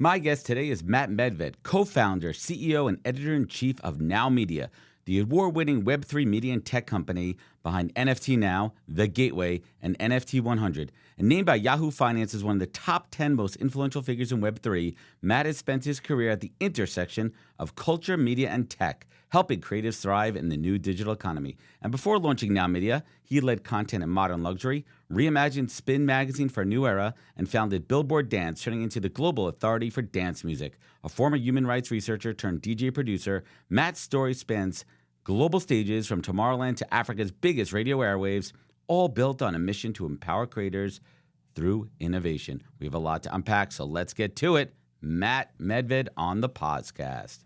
My guest today is Matt Medved, co-founder, CEO, and editor-in-chief of Now Media, the award-winning Web3 media and tech company behind NFT Now, The Gateway, and NFT 100. And named by Yahoo Finance as one of the top 10 most influential figures in Web3, Matt has spent his career at the intersection of culture, media, and tech, helping creatives thrive in the new digital economy. And before launching Now Media, he led content in modern luxury, reimagined Spin magazine for a new era, and founded Billboard Dance, turning into the global authority for dance music. A former human rights researcher turned DJ producer, Matt's story spans global stages from Tomorrowland to Africa's biggest radio airwaves, all built on a mission to empower creators through innovation. We have a lot to unpack, so let's get to it. Matt Medved on the podcast.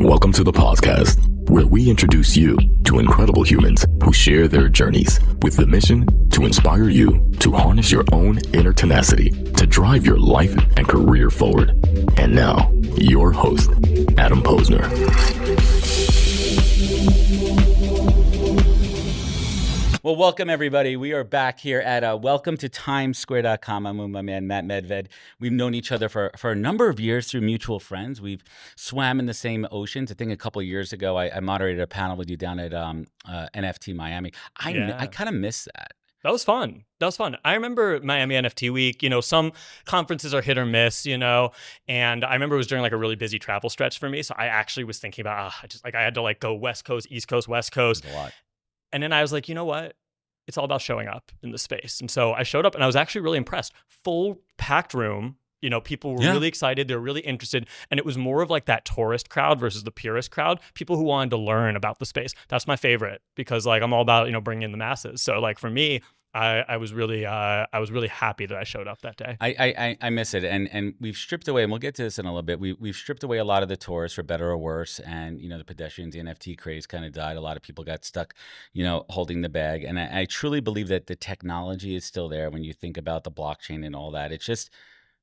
Welcome to the podcast, where we introduce you to incredible humans who share their journeys with the mission to inspire you to harness your own inner tenacity to drive your life and career forward. And now, your host, Adam Posner. Well, welcome, everybody. We are back here at welcome to timesquare.com. I'm with my man, Matt Medved. We've known each other for a number of years through mutual friends. We've swam in the same oceans. I think a couple of years ago, I moderated a panel with you down at NFT Miami. I kind of miss that. That was fun. I remember Miami NFT week. You know, some conferences are hit or miss, you know, and I remember it was during like a really busy travel stretch for me. So I actually was thinking about, I had to go West Coast, East Coast, West Coast. A lot. And then I was like, you know what? It's all about showing up in the space. And so I showed up and I was actually really impressed. Full packed room. You know, people were really excited. They were really interested. And it was more of like that tourist crowd versus the purist crowd. People who wanted to learn about the space. That's my favorite because I'm all about, bringing in the masses. So for me, I was really happy that I showed up that day. I miss it, and we've stripped away, and we'll get to this in a little bit. We've stripped away a lot of the tourists for better or worse, and the pedestrians, the NFT craze kind of died. A lot of people got stuck, holding the bag, and I truly believe that the technology is still there. When you think about the blockchain and all that, it's just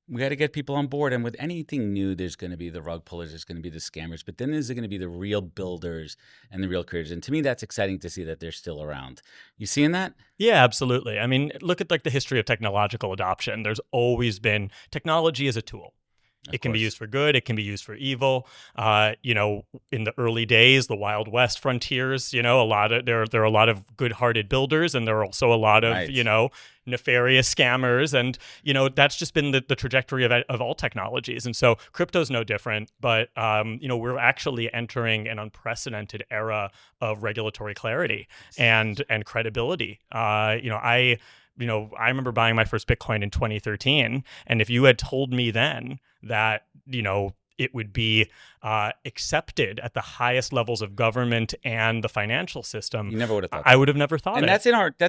we got to get people on board. And with anything new, there's going to be the rug pullers, there's going to be the scammers, but then there's going to be the real builders and the real creators. And to me, that's exciting to see that they're still around. You seeing that? Yeah, absolutely. I mean, look at the history of technological adoption. There's always been technology as a tool. It can be used for good. It can be used for evil. In the early days, the Wild West frontiers, there are a lot of good-hearted builders, and there are also a lot of nefarious scammers, and that's just been the trajectory of all technologies. And so crypto's no different. But we're actually entering an unprecedented era of regulatory clarity and credibility. I remember buying my first Bitcoin in 2013. And if you had told me then that, it would be accepted at the highest levels of government and the financial system, you never would have thought. I would have never thought. And that's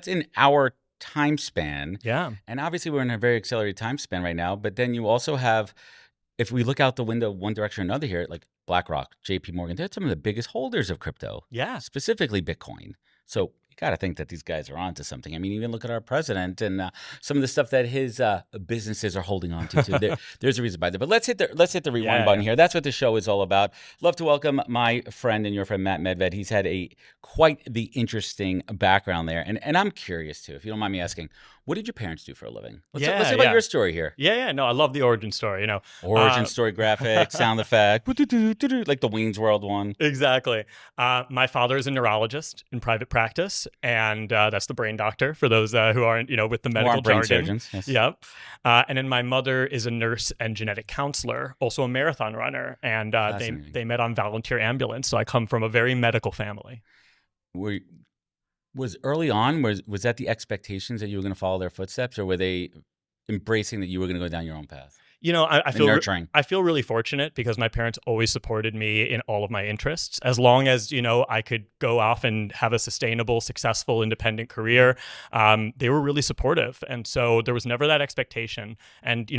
in our time span. Yeah. And obviously we're in a very accelerated time span right now. But then you also have, if we look out the window one direction or another here, like BlackRock, JP Morgan, they're some of the biggest holders of crypto. Yeah. Specifically Bitcoin. So you got to think that these guys are onto something. I mean, even look at our president and some of the stuff that his businesses are holding on to. Too. There's a reason behind it. But let's hit the rewind button here. That's what the show is all about. Love to welcome my friend and your friend, Matt Medved. He's had quite the interesting background there. And I'm curious, too, if you don't mind me asking, what did your parents do for a living? Let's talk about your story here. Yeah. No, I love the origin story, Origin story graphic, sound effect, like the Wayne's World one. Exactly. My father is a neurologist in private practice, and that's the brain doctor for those who aren't, with the medical brain jargon. Surgeons, yes. Yep. And then my mother is a nurse and genetic counselor, also a marathon runner, and they met on volunteer ambulance. So I come from a very medical family. Was early on, was that the expectations that you were going to follow their footsteps, or were they embracing that you were going to go down your own path? I feel really fortunate because my parents always supported me in all of my interests. As long as, I could go off and have a sustainable, successful, independent career, they were really supportive. And so there was never that expectation. And,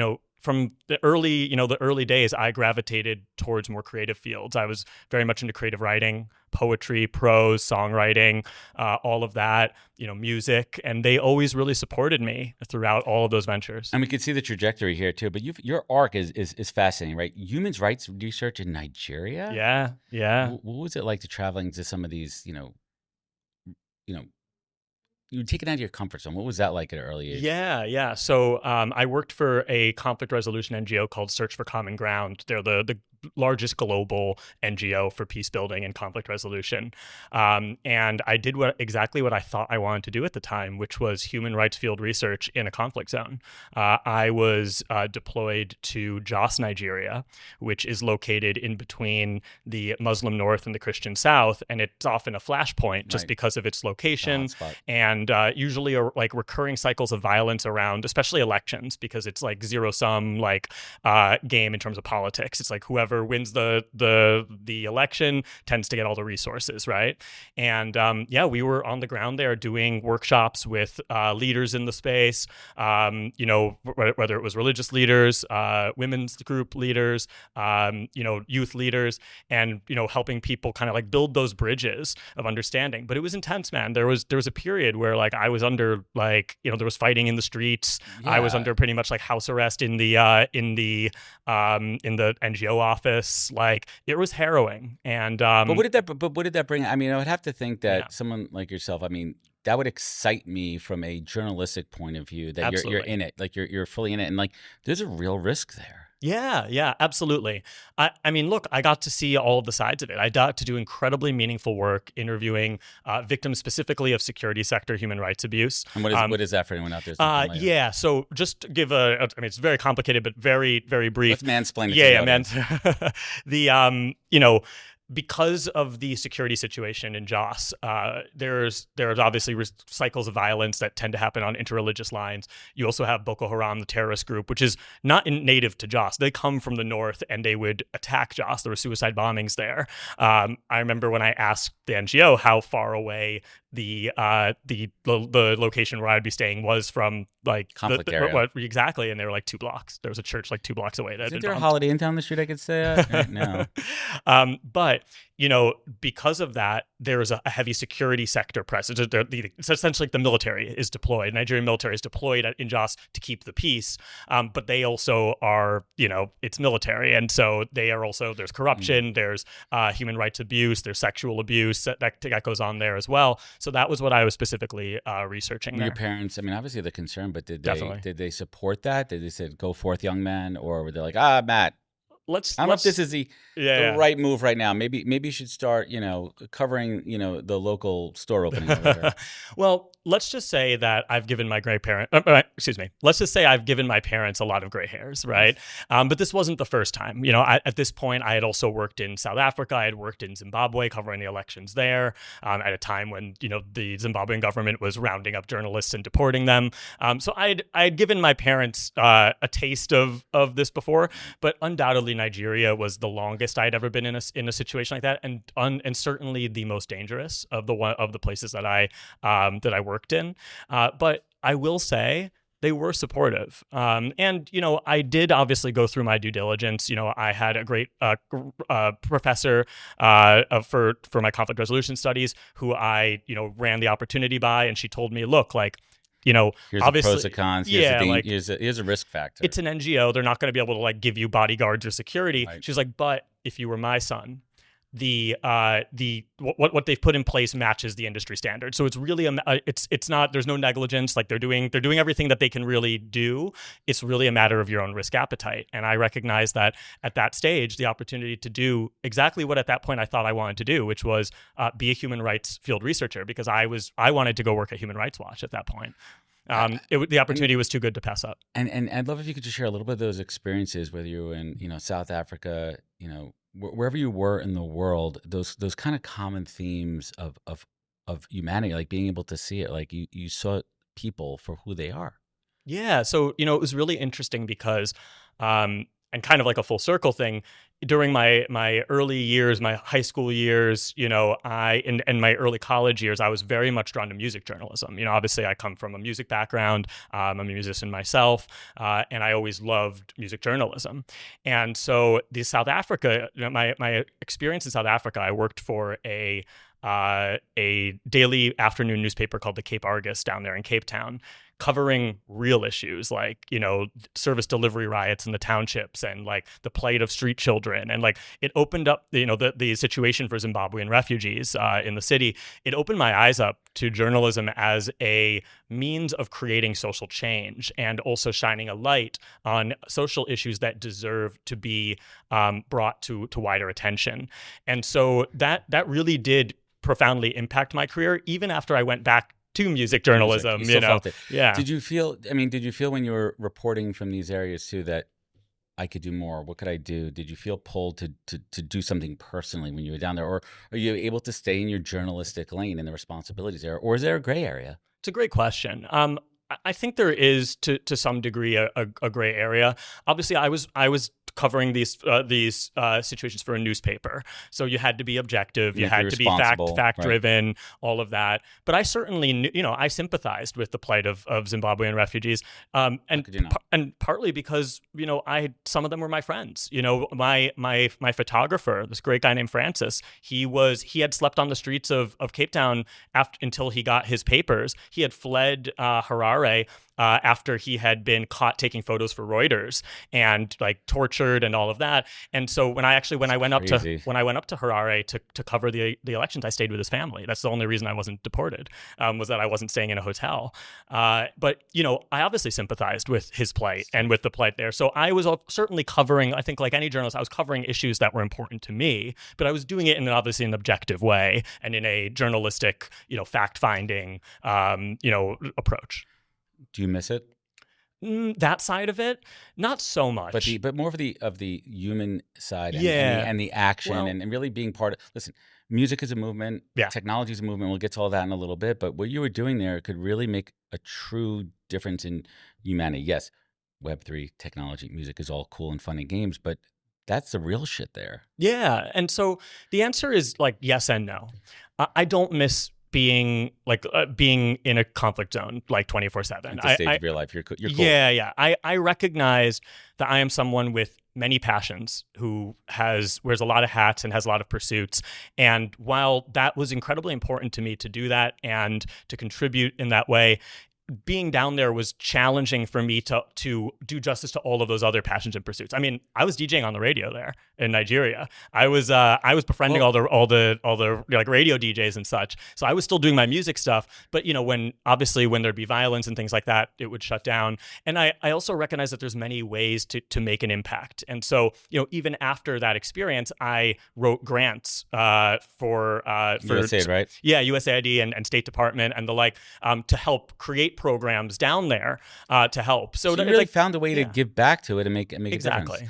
from the early days, I gravitated towards more creative fields. I was very much into creative writing, poetry, prose, songwriting, all of that, music. And they always really supported me throughout all of those ventures. And we can see the trajectory here too. But your arc is fascinating, right? Human rights research in Nigeria? Yeah. What was it like to traveling to some of these, you were taken out of your comfort zone. What was that like at an early age? Yeah. So I worked for a conflict resolution NGO called Search for Common Ground. They're the largest global NGO for peace building and conflict resolution. And I did exactly what I thought I wanted to do at the time, which was human rights field research in a conflict zone. I was deployed to Jos, Nigeria, which is located in between the Muslim North and the Christian South. And it's often a flashpoint just because of its location and usually like recurring cycles of violence around, especially elections, because it's like zero-sum game in terms of politics. It's like whoever wins the election tends to get all the resources, right? And we were on the ground there doing workshops with leaders in the space, whether it was religious leaders, women's group leaders, youth leaders, and helping people kind of like build those bridges of understanding. But it was intense, man. There was a period where like I was under there was fighting in the streets. Yeah. I was under pretty much like house arrest in the NGO office. Like it was harrowing. And but what did that bring? I mean, I would have to think that someone like yourself, I mean, that would excite me from a journalistic point of view, that you're in it, like you're fully in it, and like there's a real risk there. Yeah, absolutely. I mean, look, I got to see all of the sides of it. I got to do incredibly meaningful work interviewing victims specifically of security sector human rights abuse. And what is that for anyone out there? So just to give it's very complicated, but very, very brief. Let's mansplain it. Because of the security situation in Jos, there's obviously cycles of violence that tend to happen on interreligious lines. You also have Boko Haram, the terrorist group, which is not native to Jos. They come from the north and they would attack Jos. There were suicide bombings there. I remember when I asked the NGO how far away the location where I'd be staying was from like conflict area. Exactly, and they were like 2 blocks. There was a church like 2 blocks away. Isn't there a Holiday Inn down the street I could stay at? No. But because of that, there is a heavy security sector presence. It's essentially like the military is deployed. Nigerian military is deployed in Jos to keep the peace. But they also are, it's military. And so they are also, there's corruption, there's human rights abuse, there's sexual abuse that goes on there as well. So that was what I was specifically researching there. Your parents, I mean, obviously they're concerned, but did they support that? Did they say, go forth, young man? Or were they like, Matt, I don't know if this is the right move right now. Maybe you should start, covering, the local store opening over there. Well, let's just say that I've given my let's just say I've given my parents a lot of gray hairs, right? But this wasn't the first time. At this point, I had also worked in South Africa. I had worked in Zimbabwe covering the elections there at a time when, the Zimbabwean government was rounding up journalists and deporting them. So I'd given my parents a taste of this before, but undoubtedly Nigeria was the longest I'd ever been in a situation like that, and certainly the most dangerous of the places that I worked in. But I will say they were supportive. And I did obviously go through my due diligence. I had a great professor for my conflict resolution studies who I ran the opportunity by, and she told me, look, like, here's obviously, the pros and cons. Here's a risk factor. It's an NGO. They're not going to be able to like give you bodyguards or security. Right. She's like, but if you were my son, what they've put in place matches the industry standard. So it's really it's not, there's no negligence. Like they're doing everything that they can really do. It's really a matter of your own risk appetite. And I recognize that at that stage, the opportunity to do exactly what at that point I thought I wanted to do, which was be a human rights field researcher, because I wanted to go work at Human Rights Watch at that point. The opportunity was too good to pass up. And I'd love if you could just share a little bit of those experiences, whether you were in South Africa, wherever you were in the world, those kind of common themes of humanity, like being able to see it, like you saw people for who they are. Yeah. So, it was really interesting because, and kind of like a full circle thing, during my early years, my high school years, and my early college years, I was very much drawn to music journalism. Obviously I come from a music background. I'm a musician myself, and I always loved music journalism. And so South Africa, my experience in South Africa, I worked for a daily afternoon newspaper called the Cape Argus down there in Cape Town, covering real issues like, service delivery riots in the townships and like the plight of street children. And like it opened up, the situation for Zimbabwean refugees in the city. It opened my eyes up to journalism as a means of creating social change and also shining a light on social issues that deserve to be brought to wider attention. And so that really did profoundly impact my career, even after I went back to music journalism. You still felt it. Yeah. Did you feel when you were reporting from these areas too that I could do more? What could I do? Did you feel pulled to do something personally when you were down there, or are you able to stay in your journalistic lane and the responsibilities there, or is there a gray area? It's a great question. I think there is to some degree a gray area. Obviously, I was covering these situations for a newspaper, so you had to be objective, you had to be fact driven, right. All of that. But I certainly knew, I sympathized with the plight of Zimbabwean refugees, and partly because some of them were my friends. My photographer, this great guy named Francis, he had slept on the streets of Cape Town until he got his papers. He had fled Harare after he had been caught taking photos for Reuters and like tortured and all of that. And so when I went up to Harare to cover the elections, I stayed with his family. That's the only reason I wasn't deported, was that I wasn't staying in a hotel. But I obviously sympathized with his plight and with the plight there. So I was certainly covering, I think like any journalist, I was covering issues that were important to me, but I was doing it in obviously an objective way and in a journalistic, fact-finding, approach. Do you miss it? That side of it, not so much. But more of the human side and the action and really being part of. Listen, music is a movement. Yeah. Technology is a movement. We'll get to all that in a little bit. But what you were doing there could really make a true difference in humanity. Yes, Web3, technology, music is all cool and fun and games, but that's the real shit there. Yeah, and so the answer is like yes and no. I don't miss being in a conflict zone like 24/7. At this stage of your life, you're cool. Yeah. I recognize that I am someone with many passions who wears a lot of hats and has a lot of pursuits. And while that was incredibly important to me to do that and to contribute in that way, being down there was challenging for me to do justice to all of those other passions and pursuits. I mean, I was DJing on the radio there in Nigeria. I was befriending all the like radio DJs and such. So I was still doing my music stuff, but when there'd be violence and things like that, it would shut down. And I also recognize that there's many ways to make an impact. And so even after that experience, I wrote grants for USAID, right? Yeah, USAID and State Department and the like, to help create programs down there to help. So you really found a way to give back to it and make a exactly.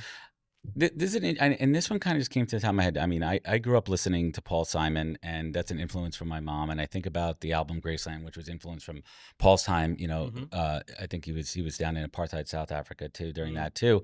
difference. This one kind of just came to the top of my head. I mean, I grew up listening to Paul Simon, and that's an influence from my mom. And I think about the album Graceland, which was influenced from Paul's time. I think he was down in apartheid South Africa too during that too.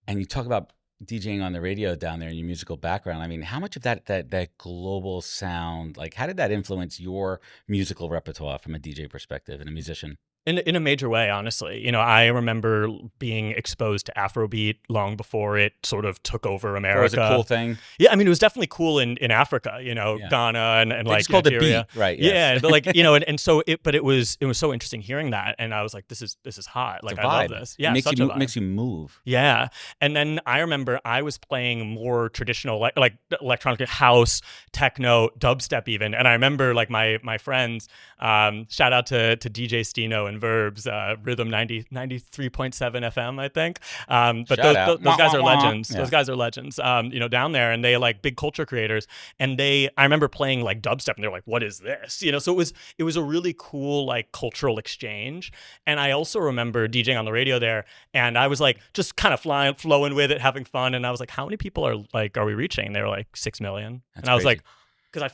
And you talk about DJing on the radio down there and your musical background. I mean, how much of that global sound, like how did that influence your musical repertoire from a DJ perspective and a musician? In a major way, honestly. I remember being exposed to Afrobeat long before it sort of took over America. It was a cool thing. Yeah, I mean, it was definitely cool in Africa, Ghana and like it's called Nigeria. The beat, right? Yes. Yeah, but like and so it was so interesting hearing that, and I was like, this is hot. Like I love this. Yeah, it makes you move. Yeah, and then I remember I was playing more traditional like electronic house, techno, dubstep even, and I remember like my friends. Shout out to DJ Stino and Verbs, Rhythm 93.7 FM, I think. But those guys are legends. Yeah. Those guys are legends. Down there, and they like big culture creators. And I remember playing like dubstep, and they're like, "What is this?" So it was a really cool like cultural exchange. And I also remember DJing on the radio there, and I was like just kind of flowing with it, having fun. And I was like, "How many people are we reaching?" And they were like 6 million. That's and I was crazy.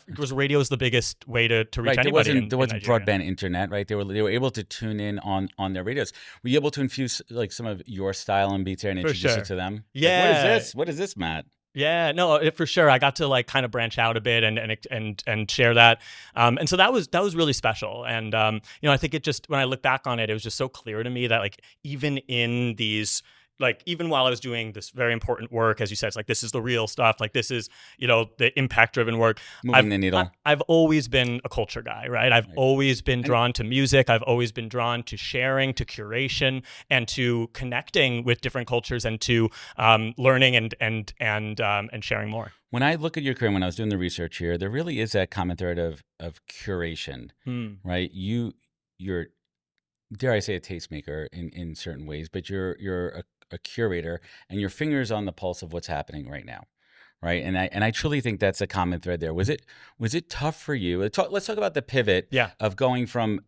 Because radio is the biggest way to reach anybody. There wasn't broadband internet, right? They were able to tune in on their radios. Were you able to infuse like some of your style and beats there and introduce it to them? Yeah. Like, what is this? What is this, Matt? Yeah, no, for sure. I got to like kind of branch out a bit and share that, and so that was really special. And I think it just when I look back on it, it was just so clear to me that like even in these like even while I was doing this very important work, as you said, it's like, this is the real stuff. Like this is, the impact driven work. Moving the needle. I've always been a culture guy, right? I've always been drawn to music. I've always been drawn to sharing, to curation, and to connecting with different cultures, and to learning and sharing more. When I look at your career, when I was doing the research here, there really is that common thread of curation, right? You're, dare I say, a tastemaker in certain ways, but you're a curator, and your finger's on the pulse of what's happening right now, right? And I truly think that's a common thread there. Was it tough for you? Let's talk about the pivot of going from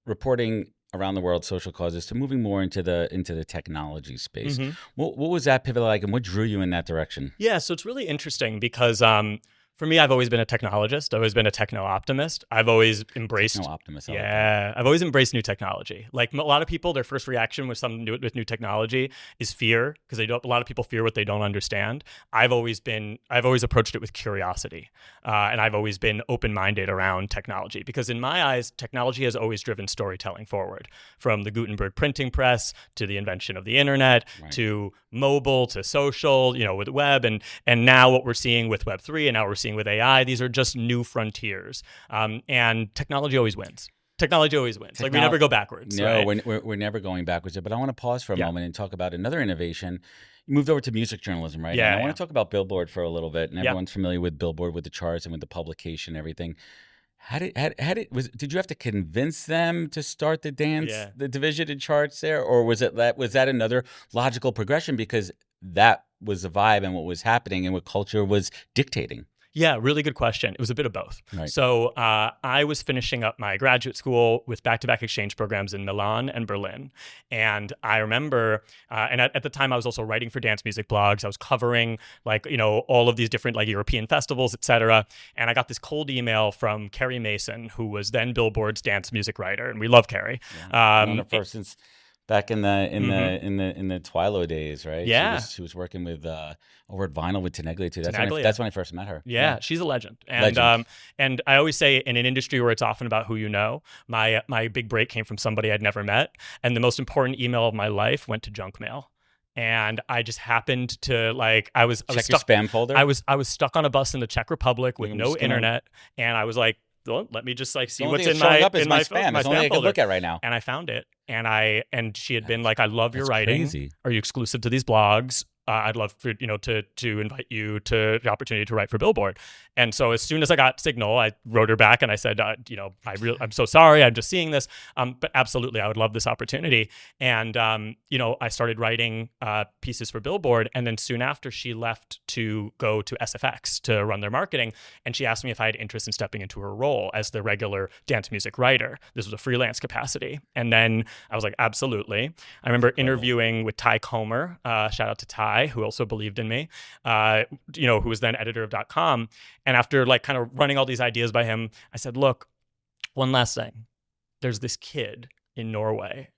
reporting around the world social causes to moving more into the technology space. What was that pivot like, and what drew you in that direction? Yeah, so it's really interesting because for me, I've always been a technologist. I've always been a techno-optimist. I've always embraced techno-optimist. I've always embraced new technology. Like a lot of people, their first reaction with new technology is fear, because a lot of people fear what they don't understand. I've always approached it with curiosity, and I've always been open-minded around technology, because in my eyes, technology has always driven storytelling forward, from the Gutenberg printing press to the invention of the internet, to mobile, to social, with web, and now what we're seeing with Web3, and now we're seeing with AI. These are just new frontiers, and technology always wins. Like we never go backwards. No, right? we're never going backwards. But I want to pause for a moment and talk about another innovation. You moved over to music journalism, right? Yeah. And I want to talk about Billboard for a little bit, and everyone's familiar with Billboard, with the charts and with the publication and everything. Did you have to convince them to start the division in charts there, or was that another logical progression, because that was the vibe and what was happening and what culture was dictating? Yeah, really good question. It was a bit of both. Right. So I was finishing up my graduate school with back-to-back exchange programs in Milan and Berlin. And I remember, and at the time I was also writing for dance music blogs. I was covering all of these different European festivals, et cetera. And I got this cold email from Carrie Mason, who was then Billboard's dance music writer. And we love Carrie. One of her since back in the Twilo days, right? Yeah, she was working with over at Vinyl with Teneglia too. That's when I first met her. Yeah, she's a legend. And I always say, in an industry where it's often about who you know, my big break came from somebody I'd never met, and the most important email of my life went to junk mail. And I just happened to I was check stuck, your spam folder. I was stuck on a bus in the Czech Republic with no internet, and I was like, well, let me just see what's in my spam. My it's spam only I can folder. Look at right now. And I found it, and she had been like, I love your writing. Crazy. Are you exclusive to these blogs? I'd love for to invite you to the opportunity to write for Billboard. And so as soon as I got signal, I wrote her back and I said, I'm so sorry, I'm just seeing this, but absolutely, I would love this opportunity. And I started writing pieces for Billboard, and then soon after, she left to go to SFX to run their marketing, and she asked me if I had interest in stepping into her role as the regular dance music writer. This was a freelance capacity, and then I was like, absolutely. I remember interviewing with Ty Comer, shout out to Ty, who also believed in me, who was then editor of .com. And after kind of running all these ideas by him, I said, look, one last thing. There's this kid in Norway.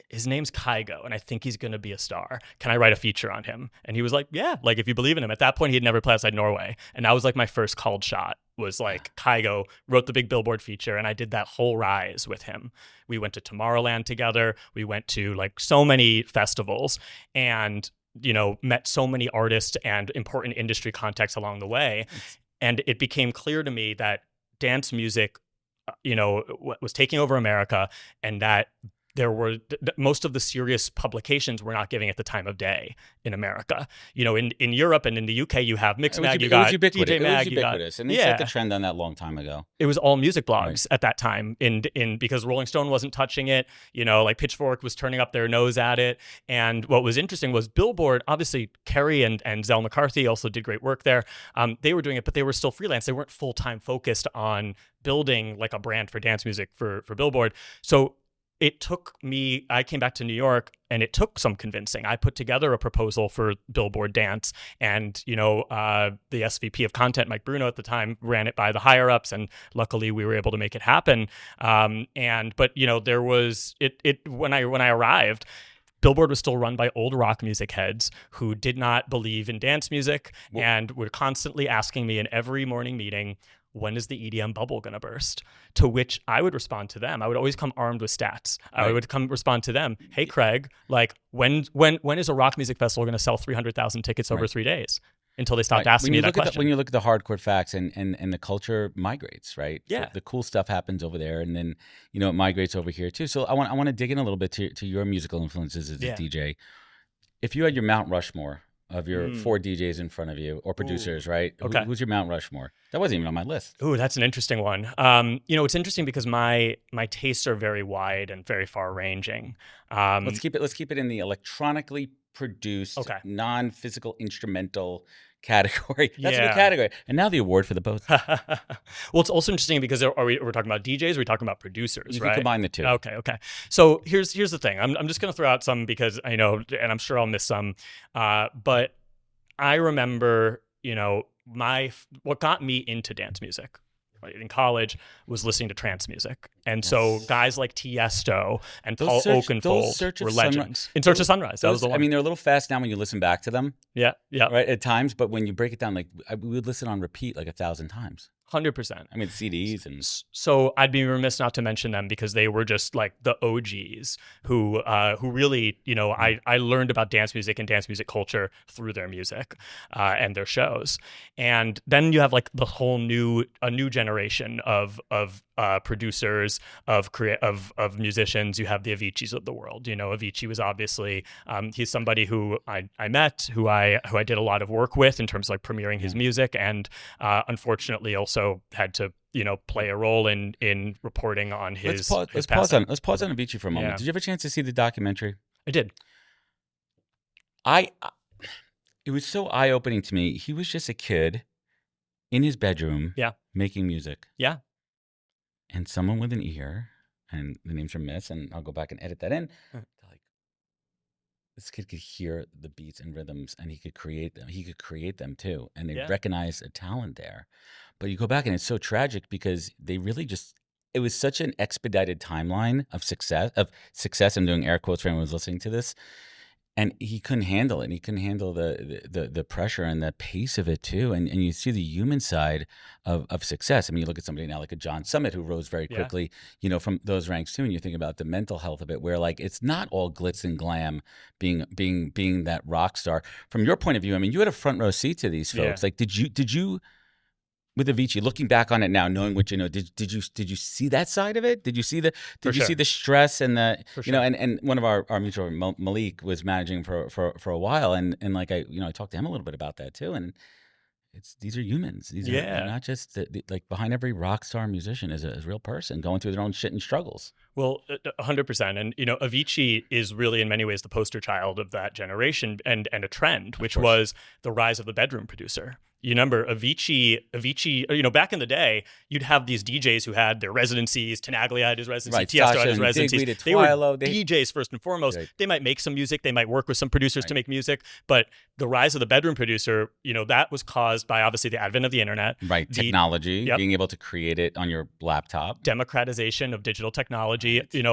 His name's Kygo, and I think he's going to be a star. Can I write a feature on him? And he was like, yeah, if you believe in him. At that point, he had never played outside Norway. And that was my first called shot, was Kygo wrote the big Billboard feature, and I did that whole rise with him. We went to Tomorrowland together. We went to so many festivals, and met so many artists and important industry contacts along the way. And it became clear to me that dance music, was taking over America, and that there were most of the serious publications were not giving it the time of day in America. In Europe and in the UK, you have Mixmag, you got DJ Mag, it was ubiquitous, and it's a trend on that long time ago. It was all music blogs at that time, because Rolling Stone wasn't touching it. Pitchfork was turning up their nose at it. And what was interesting was Billboard. Obviously, Kerry and Zell McCarthy also did great work there. They were doing it, but they were still freelance. They weren't full time focused on building a brand for dance music for Billboard. So it took me, I came back to New York, and it took some convincing. I put together a proposal for Billboard Dance, and, the SVP of content, Mike Bruno at the time, ran it by the higher ups, and luckily we were able to make it happen. But there was, when I arrived, Billboard was still run by old rock music heads who did not believe in dance music and were constantly asking me in every morning meeting, when is the EDM bubble going to burst? To which I would respond to them. I would always come armed with stats. Right. I would come respond to them. Hey, Craig, like when is a rock music festival going to sell 300,000 tickets over 3 days? Until they stopped asking me that question. When you look at the hardcore facts and the culture migrates, right? Yeah. So the cool stuff happens over there, and then, it migrates over here too. So I want to dig in a little bit to your musical influences as a DJ. If you had your Mount Rushmore of your 4 DJs in front of you, or producers, right? Okay. Who's your Mount Rushmore? That wasn't even on my list. Ooh, that's an interesting one. It's interesting because my tastes are very wide and very far ranging. Let's keep it in the electronically produced, non-physical instrumental category. That's a new category. And now the award for the both. Well, it's also interesting because we're talking about DJs, we're talking about producers, you right? can combine the two. Okay. So here's the thing. I'm just going to throw out some because I know, and I'm sure I'll miss some. But I remember, what got me into dance music in college was listening to trance music. And so guys like Tiesto and Paul Oakenfold were legends. In Search of Sunrise. That was the one. I mean, they're a little fast now when you listen back to them. Yeah. Right, at times, but when you break it down, like we would listen on repeat like 1,000 times. 100%. I mean, CDs and so I'd be remiss not to mention them because they were just like the OGs who really, I learned about dance music and dance music culture through their music and their shows. And then you have like the whole new generation of producers, of musicians. You have the Aviciis of the world. Avicii was obviously he's somebody who I met, who I did a lot of work with in terms of like premiering his music, and unfortunately also had to play a role in reporting on his. Let's pause on Avicii for a moment. Did you have a chance to see the documentary? I did. It was so eye-opening to me. He was just a kid in his bedroom, making music. Yeah. And someone with an ear, and the names are missed, and I'll go back and edit that in. This kid could hear the beats and rhythms, and he could create them. He could create them too, and they recognized a talent there. But you go back, and it's so tragic because they really it was such an expedited timeline of success. I'm doing air quotes for anyone who's listening to this. And he couldn't handle it. And he couldn't handle the pressure and the pace of it too. And you see the human side of success. I mean, you look at somebody now like a John Summit who rose very quickly, from those ranks too. And you think about the mental health of it, where like it's not all glitz and glam being that rock star. From your point of view, I mean, you had a front row seat to these folks. Like, did you with Avicii, looking back on it now, knowing what did you see that side of it? Did you see see the stress and the and one of our mutual Malik was managing for a while, and like I talked to him a little bit about that too, and these are humans. These are not just like behind every rock star musician is a real person going through their own shit and struggles. Well, 100%. And, Avicii is really in many ways the poster child of that generation and a trend, which was the rise of the bedroom producer. You remember Avicii, back in the day, you'd have these DJs who had their residencies. Tenaglia had his residency. Tiesto had his residencies. They were DJs first and foremost. Right. They might make some music. They might work with some producers to make music. But the rise of the bedroom producer, that was caused by obviously the advent of the internet. Right. Technology, being able to create it on your laptop. Democratization of digital technology. Right.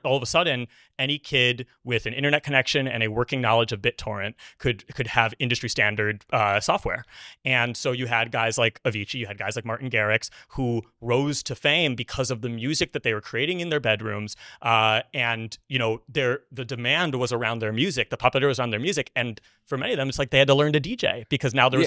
All of a sudden, any kid with an internet connection and a working knowledge of BitTorrent could have industry standard software. And so you had guys like Avicii, you had guys like Martin Garrix who rose to fame because of the music that they were creating in their bedrooms. And the demand was around their music, the popularity was around their music. And for many of them, it's like they had to learn to DJ because now they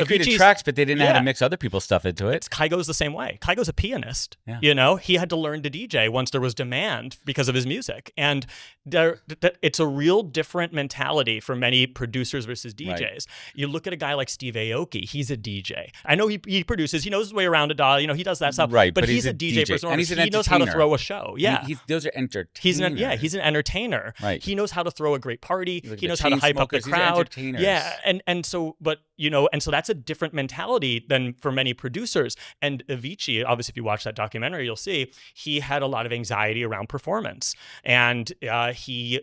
created tracks, but they didn't know how to mix other people's stuff into it. Kygo's the same way. Kygo's a pianist. Yeah. He had to learn to DJ once there was demand because of his music. And it's a real different mentality for many producers versus DJs. Right. You look at a guy like Steve Aoki, he's a DJ. I know he produces, he knows his way around a DAW, he does that stuff. Right, but he's a DJ first and foremost. He knows how to throw a show. Yeah. Those are entertainers. He's an entertainer. Right. He knows how to throw a great party. He knows how to hype up the crowd. Yeah. And so that's a different mentality than for many producers. And Avicii, obviously, if you watch that documentary, you'll see he had a lot of anxiety around performance. And he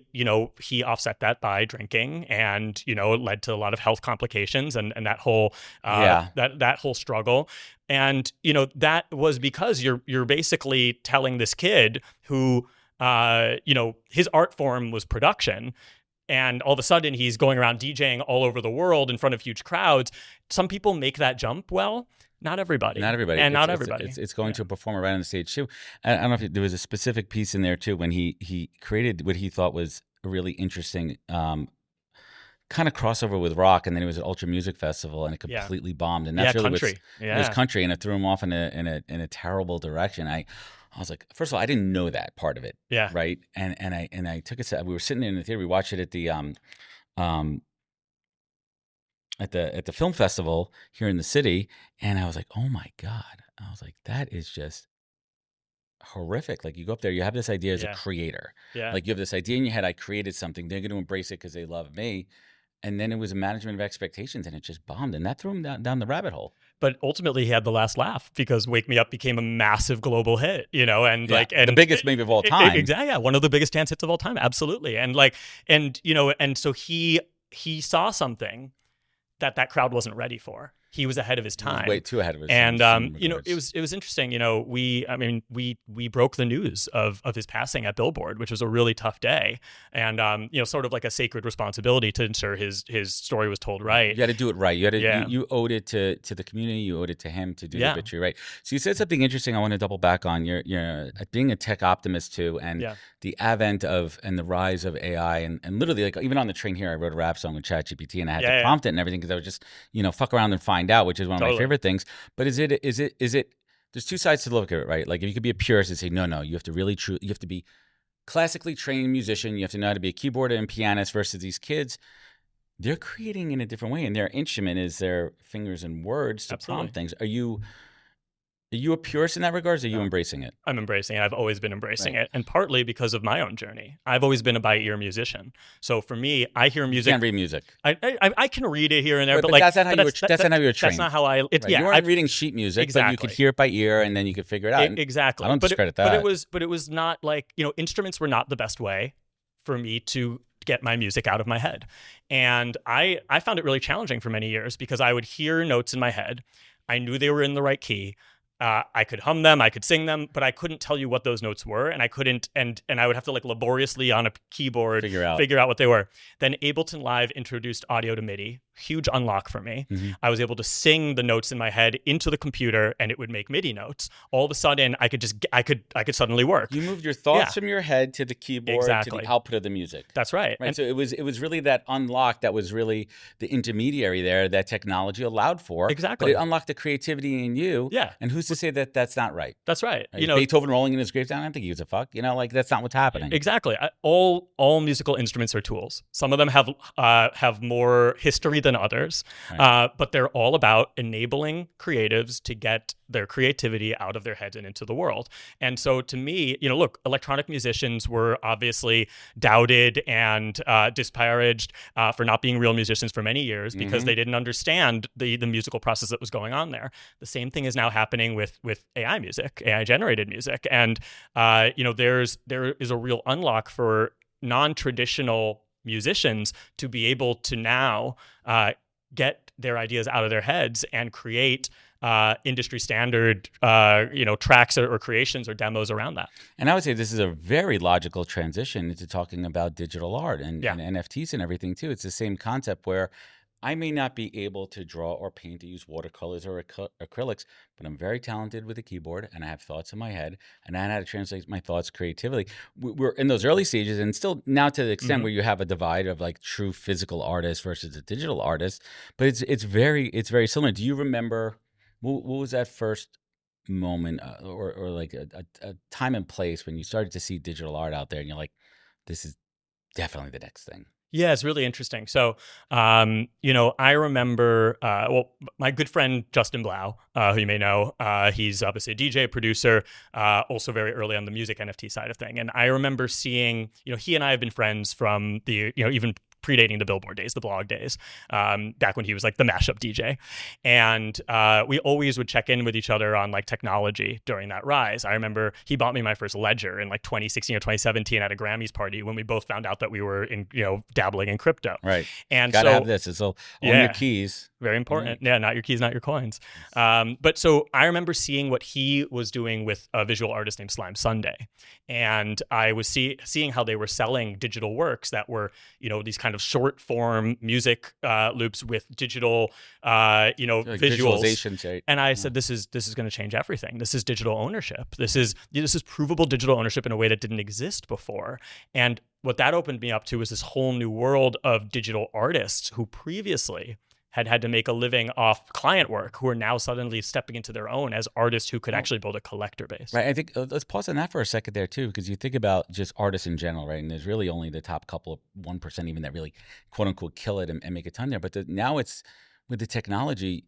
offset that by drinking, and it led to a lot of health complications and that whole that whole struggle. And that was because you're basically telling this kid who his art form was production. and all of a sudden he's going around DJing all over the world in front of huge crowds. Some people make that jump well. Not everybody. Not everybody. And not everybody. It's going to a performer right on the stage too. I don't know if there was a specific piece in there too when he created what he thought was a really interesting kind of crossover with rock, and then it was an Ultra Music Festival, and it completely bombed. And that's really country. It was country, and it threw him off in a terrible direction. I was like, first of all, I didn't know that part of it. Yeah. Right. And I took it. We were sitting in the theater. We watched it at the at the film festival here in the city, and I was like, oh my God. I was like, that is just horrific. Like, you go up there, you have this idea as a creator. Yeah. Like, you have this idea in your head, I created something, they're going to embrace it because they love me. And then it was a management of expectations, and it just bombed, and that threw him down the rabbit hole. But ultimately, he had the last laugh because "Wake Me Up" became a massive global hit, and and the biggest maybe of all time. Exactly, yeah, one of the biggest dance hits of all time, absolutely. And and so he saw something that crowd wasn't ready for. He was ahead of his time. Way too ahead of his time. And it was interesting. We broke the news of his passing at Billboard, which was a really tough day, and sort of like a sacred responsibility to ensure his story was told right. You had to do it right. You had to. You owed it to the community. You owed it to him to do the obituary right. So you said something interesting. I want to double back on. You're being a tech optimist too, and the advent of and the rise of AI, and literally, like, even on the train here, I wrote a rap song with ChatGPT, and I had to prompt it and everything because I was just fuck around and find out, which is one of my favorite things. But is it there's two sides to look at it, right? Like, if you could be a purist and say, no, you have to you have to be classically trained musician, you have to know how to be a keyboarder and pianist, versus these kids, they're creating in a different way, and their instrument is their fingers and words to prompt things. Are you a purist in that regard, or are you embracing it? I'm embracing it. I've always been embracing it. And partly because of my own journey. I've always been a by-ear musician. So for me, I hear music. You can't read music. I can read it here and there, but that's not how you were trained. That's not how I... You weren't reading sheet music, but you could hear it by ear, and then you could figure it out. Exactly. I don't discredit that. But it was not like, instruments were not the best way for me to get my music out of my head. And I found it really challenging for many years because I would hear notes in my head. I knew they were in the right key. I could hum them, I could sing them, but I couldn't tell you what those notes were, and I couldn't, and I would have to laboriously on a keyboard figure out what they were. Then Ableton Live introduced audio to MIDI, huge unlock for me. Mm-hmm. I was able to sing the notes in my head into the computer, and it would make MIDI notes. All of a sudden, I could suddenly work. You moved your thoughts from your head to the keyboard to the output of the music. That's right. And so it was really that unlock that was really the intermediary there that technology allowed for. Exactly. But it unlocked the creativity in you. Yeah. And who's to say that that's not right? That's right. Beethoven rolling in his grave, I don't think he gives a fuck. That's not what's happening. Exactly. All musical instruments are tools. Some of them have more history than others, right. But they're all about enabling creatives to get their creativity out of their heads and into the world. And so to me, look, electronic musicians were obviously doubted and disparaged for not being real musicians for many years because they didn't understand the musical process that was going on there. The same thing is now happening with AI music, AI generated music. And, there is a real unlock for non-traditional musicians to be able to now get their ideas out of their heads and create industry standard, tracks or creations or demos around that. And I would say this is a very logical transition into talking about digital art and NFTs and everything too. It's the same concept where I may not be able to draw or paint or use watercolors or acrylics, but I'm very talented with a keyboard, and I have thoughts in my head, and I know how to translate my thoughts creatively. We're in those early stages, and still now to the extent where you have a divide of like true physical artists versus a digital artist, but it's very similar. Do you remember what was that first moment or like a time and place when you started to see digital art out there, and you're like, this is definitely the next thing? Yeah, it's really interesting. So, I remember, my good friend Justin Blau, who you may know, he's obviously a DJ, producer, also very early on the music NFT side of thing. And I remember seeing, he and I have been friends from the, even predating the Billboard days, the blog days, back when he was like the mashup DJ. And we always would check in with each other on like technology during that rise. I remember he bought me my first Ledger in like 2016 or 2017 at a Grammys party when we both found out that we were dabbling in crypto. Right. And gotta so have this. It's all on your keys. Very important. Yeah, not your keys, not your coins. But so I remember seeing what he was doing with a visual artist named Slime Sunday. And I was seeing how they were selling digital works that were, these kind of short form music loops with digital, like visuals. Visualizations, right? And I said, this is going to change everything. This is digital ownership. This is provable digital ownership in a way that didn't exist before. And what that opened me up to was this whole new world of digital artists who previously had to make a living off client work, who are now suddenly stepping into their own as artists who could actually build a collector base. Right. I think let's pause on that for a second there too, because you think about just artists in general, right? And there's really only the top couple of 1% even that really quote unquote kill it and make a ton there. But now it's with the technology,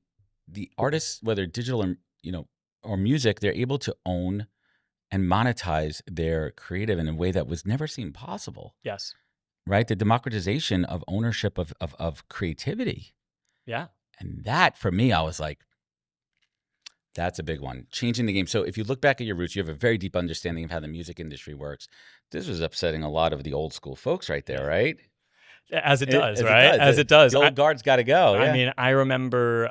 the artists, whether digital or music, they're able to own and monetize their creative in a way that was never seen possible. Yes. Right. The democratization of ownership of creativity. Yeah. And that, for me, I was like, that's a big one. Changing the game. So if you look back at your roots, you have a very deep understanding of how the music industry works. This was upsetting a lot of the old school folks right there, right? As it does, right? As it does. The old guard's got to go. I mean, I remember,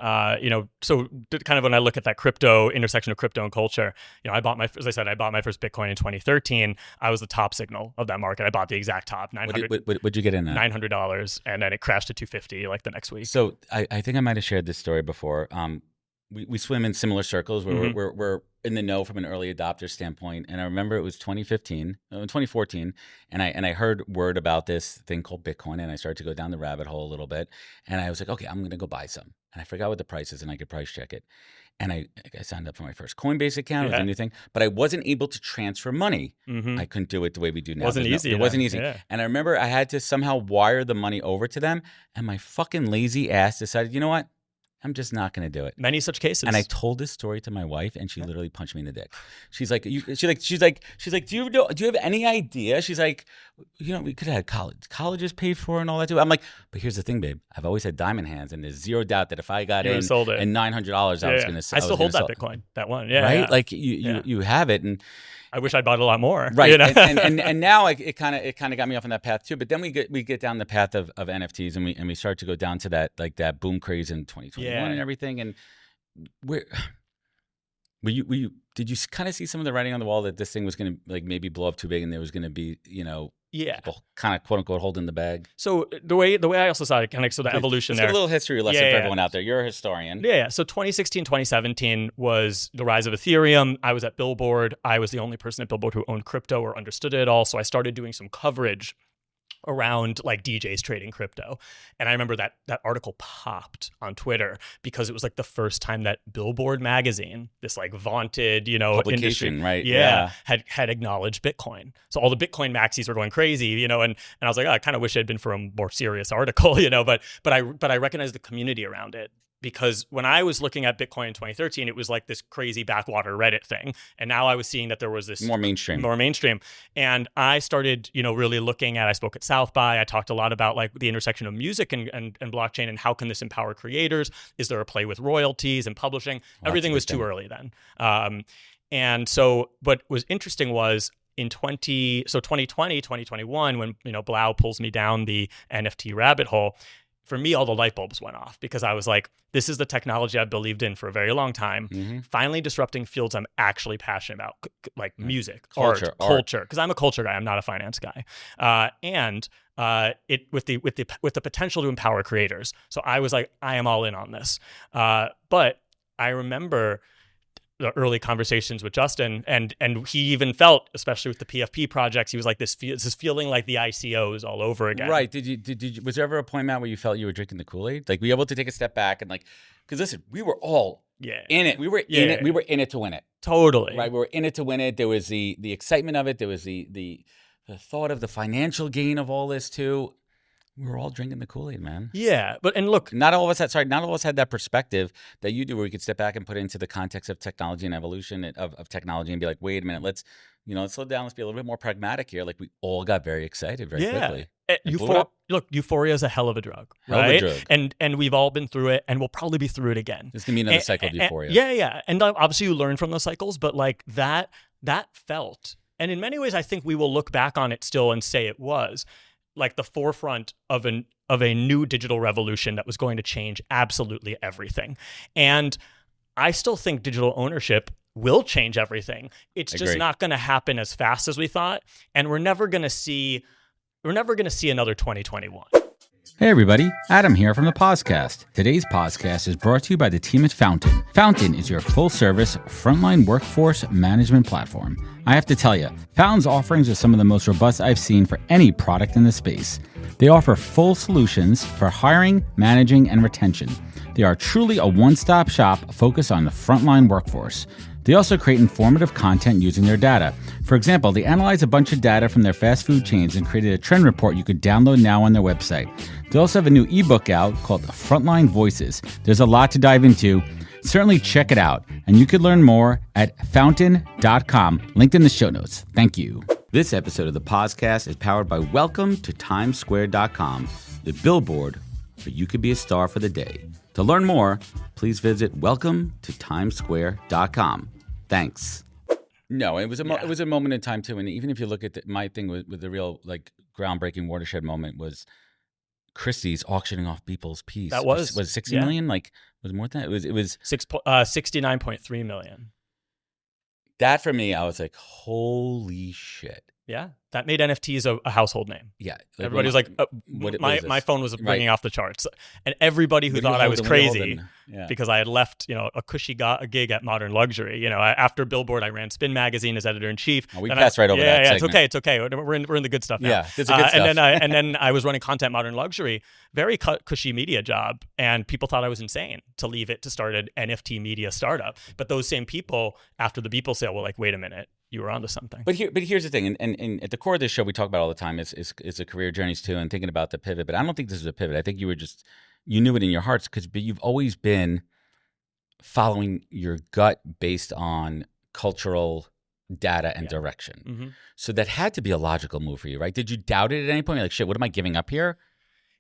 so kind of when I look at that crypto intersection of crypto and culture, I bought my first Bitcoin in 2013. I was the top signal of that market. I bought the exact top, $900. What'd you get in that? $900, and then it crashed to $250 like the next week. So I think I might have shared this story before. We swim in similar circles where we're in the know from an early adopter standpoint. And I remember it was 2014, and I heard word about this thing called Bitcoin, and I started to go down the rabbit hole a little bit. And I was like, okay, I'm going to go buy some. And I forgot what the price is, and I could price check it. And I signed up for my first Coinbase account. It was a new thing, but I wasn't able to transfer money. I couldn't do it the way we do now. It wasn't easy. Yeah. And I remember I had to somehow wire the money over to them, and my fucking lazy ass decided, you know what? I'm just not going to do it. Many such cases. And I told this story to my wife, and she literally punched me in the dick. She's like, she's like, do you have any idea? She's like, we could have had college. College is paid for and all that too. I'm like, but here's the thing, babe. I've always had diamond hands, and there's zero doubt that if I got in sold it. and $900, I was going to sell. I still hold that Bitcoin, that one. Yeah. Right? Yeah. Like you have it, and I wish I bought a lot more. Right. And now it kind of got me off on that path too. But then we get down the path of NFTs, and we start to go down to that boom craze in 2021 and everything. And did you kind of see some of the writing on the wall that this thing was going to like maybe blow up too big, and there was going to be people kind of quote unquote holding the bag? So the way I also saw it, kind of the evolution there. A little history lesson for everyone out there. You're a historian. Yeah. So 2016, 2017 was the rise of Ethereum. I was at Billboard. I was the only person at Billboard who owned crypto or understood it at all. So I started doing some coverage around like DJs trading crypto. And I remember that article popped on Twitter because it was like the first time that Billboard magazine, this like vaunted, publication, industry, right? had acknowledged Bitcoin. So all the Bitcoin maxis were going crazy, and I was like, I kind of wish it had been for a more serious article, but I recognized the community around it. Because when I was looking at Bitcoin in 2013, it was like this crazy backwater Reddit thing. And now I was seeing that there was this more mainstream. And I started, really looking at, I spoke at South by, I talked a lot about like the intersection of music and blockchain, and how can this empower creators? Is there a play with royalties and publishing? Everything was too early then. And so what was interesting was in 2020, 2021, when, Blau pulls me down the NFT rabbit hole, for me, all the light bulbs went off because I was like, this is the technology I've believed in for a very long time. Finally disrupting fields I'm actually passionate about, like music, art, culture. Because I'm a culture guy. I'm not a finance guy. And it with the potential to empower creators. So I was like, I am all in on this. But I remember the early conversations with Justin, and he even felt, especially with the PFP projects, he was like this feeling like the ICOs all over again. Right? Did you? Was there ever a point, Matt, where you felt you were drinking the Kool-Aid? Like, were you able to take a step back and like, because listen, we were all in it. We were in it. We were in it to win it. Totally. Right. We were in it to win it. There was the excitement of it. There was the thought of the financial gain of all this too. We're all drinking the Kool-Aid, man. Yeah, and look, not all of us had that perspective that you do, where we could step back and put it into the context of technology and evolution of technology and be like, wait a minute, let's slow down. Let's be a little bit more pragmatic here. Like, we all got very excited very quickly. Look, euphoria is a hell of a drug, hell right? of a drug. And we've all been through it, and we'll probably be through it again. It's gonna be another cycle of euphoria. Yeah. And obviously you learn from those cycles, but like that felt, and in many ways, I think we will look back on it still and say it was like the forefront of a new digital revolution that was going to change absolutely everything. And I still think digital ownership will change everything. It's just not going to happen as fast as we thought, and we're never going to see another 2021. Hey everybody, Adam here from the Podcast. Today's podcast is brought to you by the team at Fountain. Fountain is your full-service frontline workforce management platform. I have to tell you, Fountain's offerings are some of the most robust I've seen for any product in the space. They offer full solutions for hiring, managing, and retention. They are truly a one-stop shop focused on the frontline workforce. They also create informative content using their data. For example, they analyze a bunch of data from their fast food chains and created a trend report you could download now on their website. They also have a new ebook out called Frontline Voices. There's a lot to dive into. Certainly check it out. And you can learn more at fountain.com, linked in the show notes. Thank you. This episode of the podcast is powered by Welcome to TimesSquare.com, the billboard where you could be a star for the day. To learn more, please visit welcometotimesquare.com. Thanks. No, it was a moment in time too, and even if you look at my thing with the real like groundbreaking watershed moment was Christie's auctioning off Beeple's piece. That was 60 million. Like, was it more than that? It was 69.3 million. That for me, I was like, holy shit. Yeah, that made NFTs a household name. Yeah, like everybody was like, my phone was ringing off the charts, and everybody who thought I was crazy because I had left, a cushy gig at Modern Luxury. After Billboard, I ran Spin Magazine as editor in chief. Oh, we passed right over that. Yeah, it's okay. We're in the good stuff now. Yeah, it's a good stuff. And then I was running content at Modern Luxury, very cushy media job, and people thought I was insane to leave it to start an NFT media startup. But those same people, after the Beeple sale, were like, wait a minute. You were onto something. But here's the thing, and at the core of this show, we talk about all the time is the career journeys too, and thinking about the pivot. But I don't think this is a pivot. I think you knew it in your hearts because you've always been following your gut based on cultural data and direction. Mm-hmm. So that had to be a logical move for you, right? Did you doubt it at any point? You're like, shit, what am I giving up here?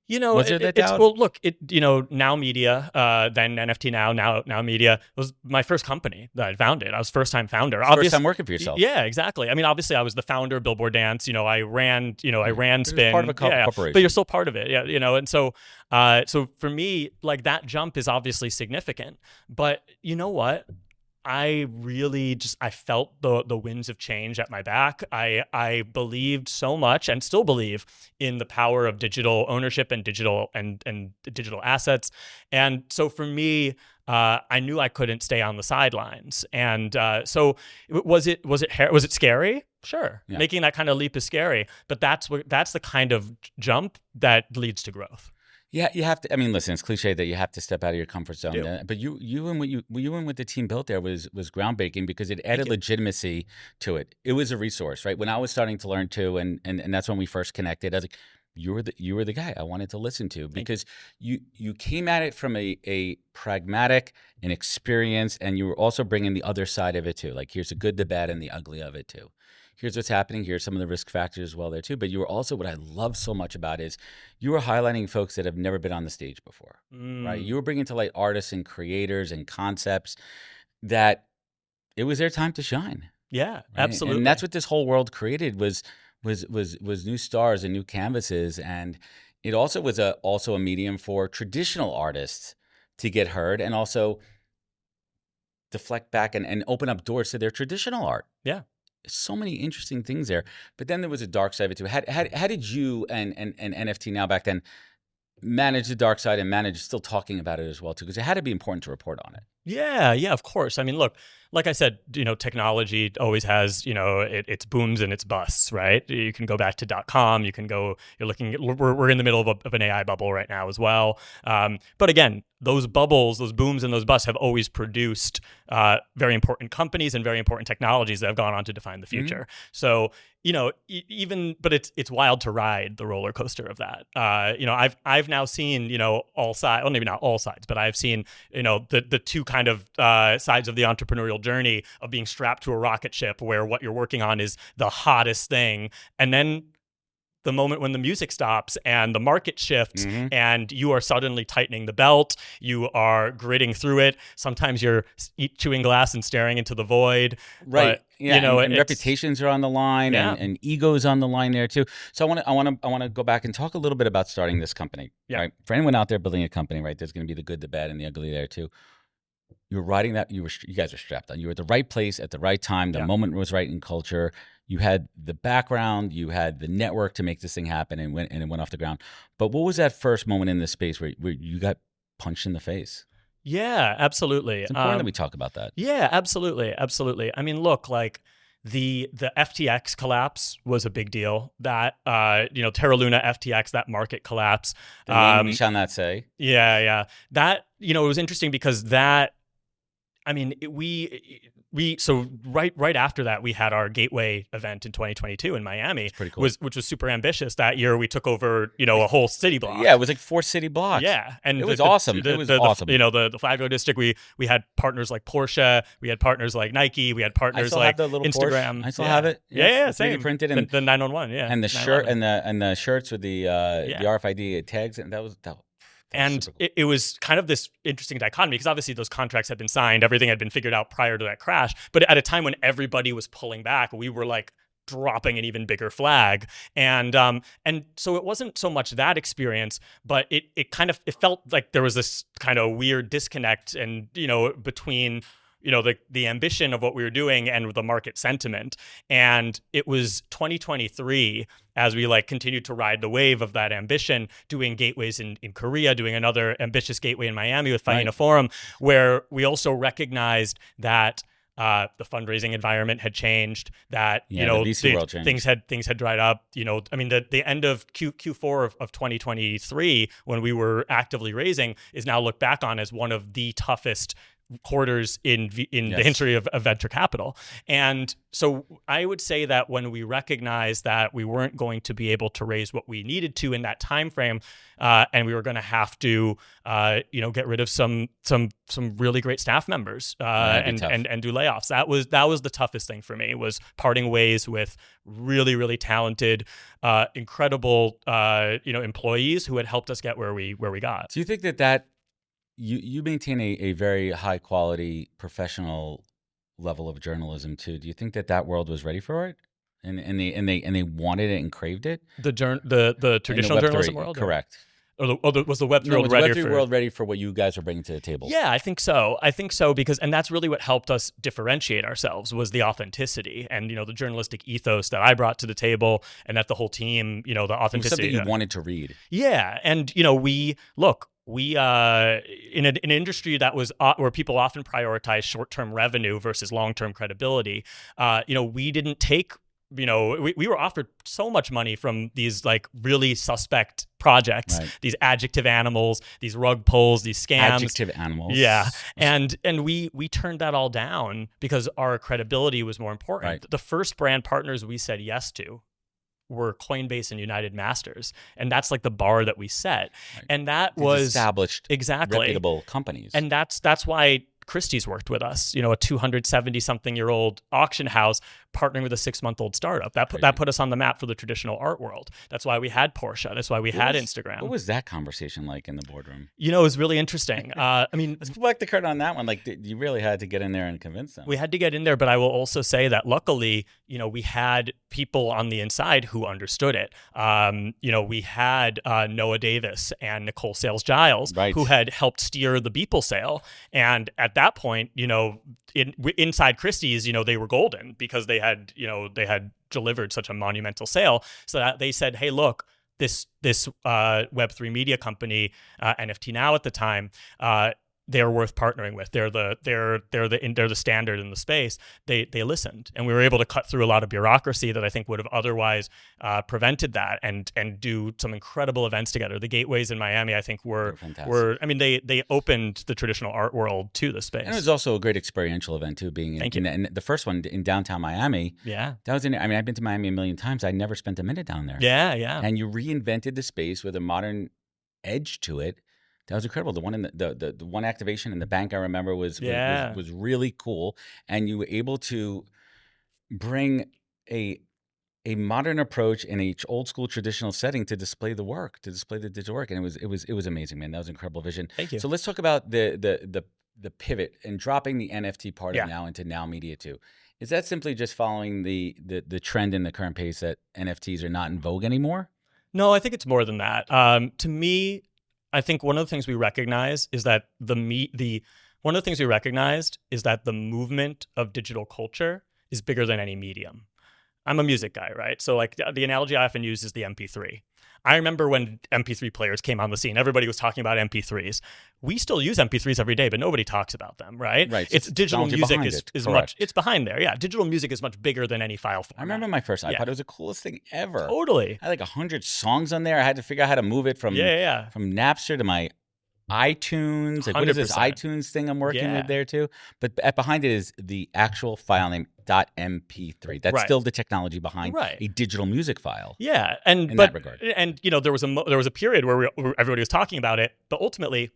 Was there that doubt? Well, look, Now Media, then NFT Now Media was my first company that I founded. I was first time founder. First time working for yourself. Yeah, exactly. I mean, obviously, I was the founder of Billboard Dance. I ran Spin. Part of a corporation, but you're still part of it. Yeah, and so for me, like that jump is obviously significant. But you know what? I really I felt the winds of change at my back. I believed so much and still believe in the power of digital ownership and digital assets. And so for me, I knew I couldn't stay on the sidelines. And so was it scary? Sure. Yeah. Making that kind of leap is scary, but that's the kind of jump that leads to growth. Yeah, you have to. I mean, listen, it's cliche that you have to step out of your comfort zone. But you and what the team built there was groundbreaking because it added legitimacy to it. It was a resource, right? When I was starting to learn too, and that's when we first connected. I was like, you were the guy I wanted to listen to because you came at it from a pragmatic and experience, and you were also bringing the other side of it too. Like, here's the good, the bad, and the ugly of it too. Here's what's happening. Here's some of the risk factors as well there too. But you were also, what I love so much about is you were highlighting folks that have never been on the stage before, right? You were bringing to light artists and creators and concepts that it was their time to shine. Yeah, right? absolutely. And that's what this whole world created was new stars and new canvases. And it also was a medium for traditional artists to get heard and also deflect back and open up doors to their traditional art. Yeah. So many interesting things there, but then there was a dark side of it too. How did you and NFT Now back then manage the dark side and manage still talking about it as well too? Because it had to be important to report on it. Yeah, of course. I mean, look, like I said, technology always has, its booms and its busts, right? You can go back to .com. You can go. You're looking. We're in the middle of an AI bubble right now as well. But again, those bubbles, those booms, and those busts have always produced very important companies and very important technologies that have gone on to define the future. So, but it's wild to ride the roller coaster of that. I've now seen, all sides, well, maybe not all sides, but I've seen, the two kind of sides of the entrepreneurial journey of being strapped to a rocket ship where what you're working on is the hottest thing. And then the moment when the music stops and the market shifts and you are suddenly tightening the belt, you are gritting through it. Sometimes you're chewing glass and staring into the void. Right. But, yeah. And reputations are on the line and egos on the line there too. So I want to go back and talk a little bit about starting this company. Yeah. Right. For anyone out there building a company, right, there's going to be the good, the bad, and the ugly there too. You were riding that. You guys were strapped on. You were at the right place at the right time. The moment was right in culture. You had the background, you had the network to make this thing happen, and it went off the ground. But what was that first moment in this space where you got punched in the face? Yeah, absolutely. It's important that we talk about that. Yeah, absolutely. I mean, look, like the FTX collapse was a big deal. That Terra Luna, FTX, that market collapse. The name we shall not say. Yeah. That it was interesting because that. I mean, so right after that, we had our Gateway event in 2022 in Miami, pretty cool. Which was super ambitious. That year, we took over, a whole city block. Yeah, it was like 4 city blocks. Yeah, and it was awesome. It was awesome. The Flagler District, we had partners like Porsche, we had partners like Nike, we had partners like Instagram. Porsche. I still have it. Yeah, same. 3D printed and the 911. Yeah, and the shirt and the shirts with the RFID tags, and that was. And it was kind of this interesting dichotomy because obviously those contracts had been signed, everything had been figured out prior to that crash. But at a time when everybody was pulling back, we were like dropping an even bigger flag. And so it wasn't so much that experience, but it felt like there was this kind of weird disconnect and, between the ambition of what we were doing and the market sentiment. And it was 2023 as we continued to ride the wave of that ambition, doing gateways in Korea, doing another ambitious gateway in Miami with Faena Forum, where we also recognized that the fundraising environment had changed, that things had dried up. I mean, the end of Q4 of 2023, when we were actively raising, is now looked back on as one of the toughest quarters in the history of venture capital. And so I would say that when we recognized that we weren't going to be able to raise what we needed to in that time frame, and we were going to have to get rid of some really great staff members and do layoffs. That was the toughest thing for me, was parting ways with really, really talented, incredible employees who had helped us get where we got. Do you think that you maintain a very high quality professional level of journalism too? Do you think that world was ready for it, and they wanted it and craved it? The traditional journalism world, correct? Was the Web3 world ready for what you guys are bringing to the table? Yeah, I think so. Because, and that's really what helped us differentiate ourselves, was the authenticity and, the journalistic ethos that I brought to the table, and that the whole team, the authenticity. It was something you wanted to read. Yeah. And, we in an industry that was where people often prioritize short-term revenue versus long-term credibility, we didn't take, we were offered so much money from these really suspect projects, these adjective animals, these rug pulls, these scams. Adjective animals. Yeah. And we turned that all down because our credibility was more important. Right. The first brand partners we said yes to were Coinbase and United Masters. And that's the bar that we set. Right. And that was established, reputable companies. And that's why Christie's worked with us, a 270-something-year-old auction house partnering with a 6-month-old startup. That put us on the map for the traditional art world. That's why we had Porsche. That's why we had Instagram. What was that conversation like in the boardroom? It was really interesting. Let's pull back the curtain on that one. You really had to get in there and convince them. We had to get in there, but I will also say that luckily, we had people on the inside who understood it. We had Noah Davis and Nicole Sales-Giles, who had helped steer the Beeple sale. And at that point, inside Christie's, they were golden because they had delivered such a monumental sale. So that they said, hey, look, this Web3 media company, NFT Now at the time, they're worth partnering with. They're the standard in the space. They listened, and we were able to cut through a lot of bureaucracy that I think would have otherwise prevented that, and do some incredible events together. The Gateways in Miami, I think, were they opened the traditional art world to the space. And it was also a great experiential event too, being in the first one in downtown Miami. Yeah, that was I've been to Miami a million times. I never spent a minute down there. Yeah. And you reinvented the space with a modern edge to it. That was incredible. The one in the one activation in the bank, I remember, was really cool. And you were able to bring a modern approach in a old school traditional setting to display the work, to display the digital work, and it was amazing, man. That was an incredible vision. Thank you. So let's talk about the pivot and dropping the NFT part of Now into Now Media too. Is that simply just following the trend and the current pace that NFTs are not in vogue anymore? No, I think it's more than that. To me, I think one of the things we recognize is that the movement of digital culture is bigger than any medium. I'm a music guy, right? So like the analogy I often use is the MP3. I remember when MP3 players came on the scene, everybody was talking about MP3s. We still use MP3s every day, but nobody talks about them, right? Right. It's digital music is much, it's behind there. Yeah. Digital music is much bigger than any file format. I remember my first iPod. It was the coolest thing ever. Totally. I had like 100 songs on there. I had to figure out how to move it from Napster to my iTunes. Like, what is this iTunes thing I'm working with there too? But behind it is the actual file name .mp3. That's still the technology behind a digital music file. Yeah, in that regard. And there was a period where everybody was talking about it, but ultimately,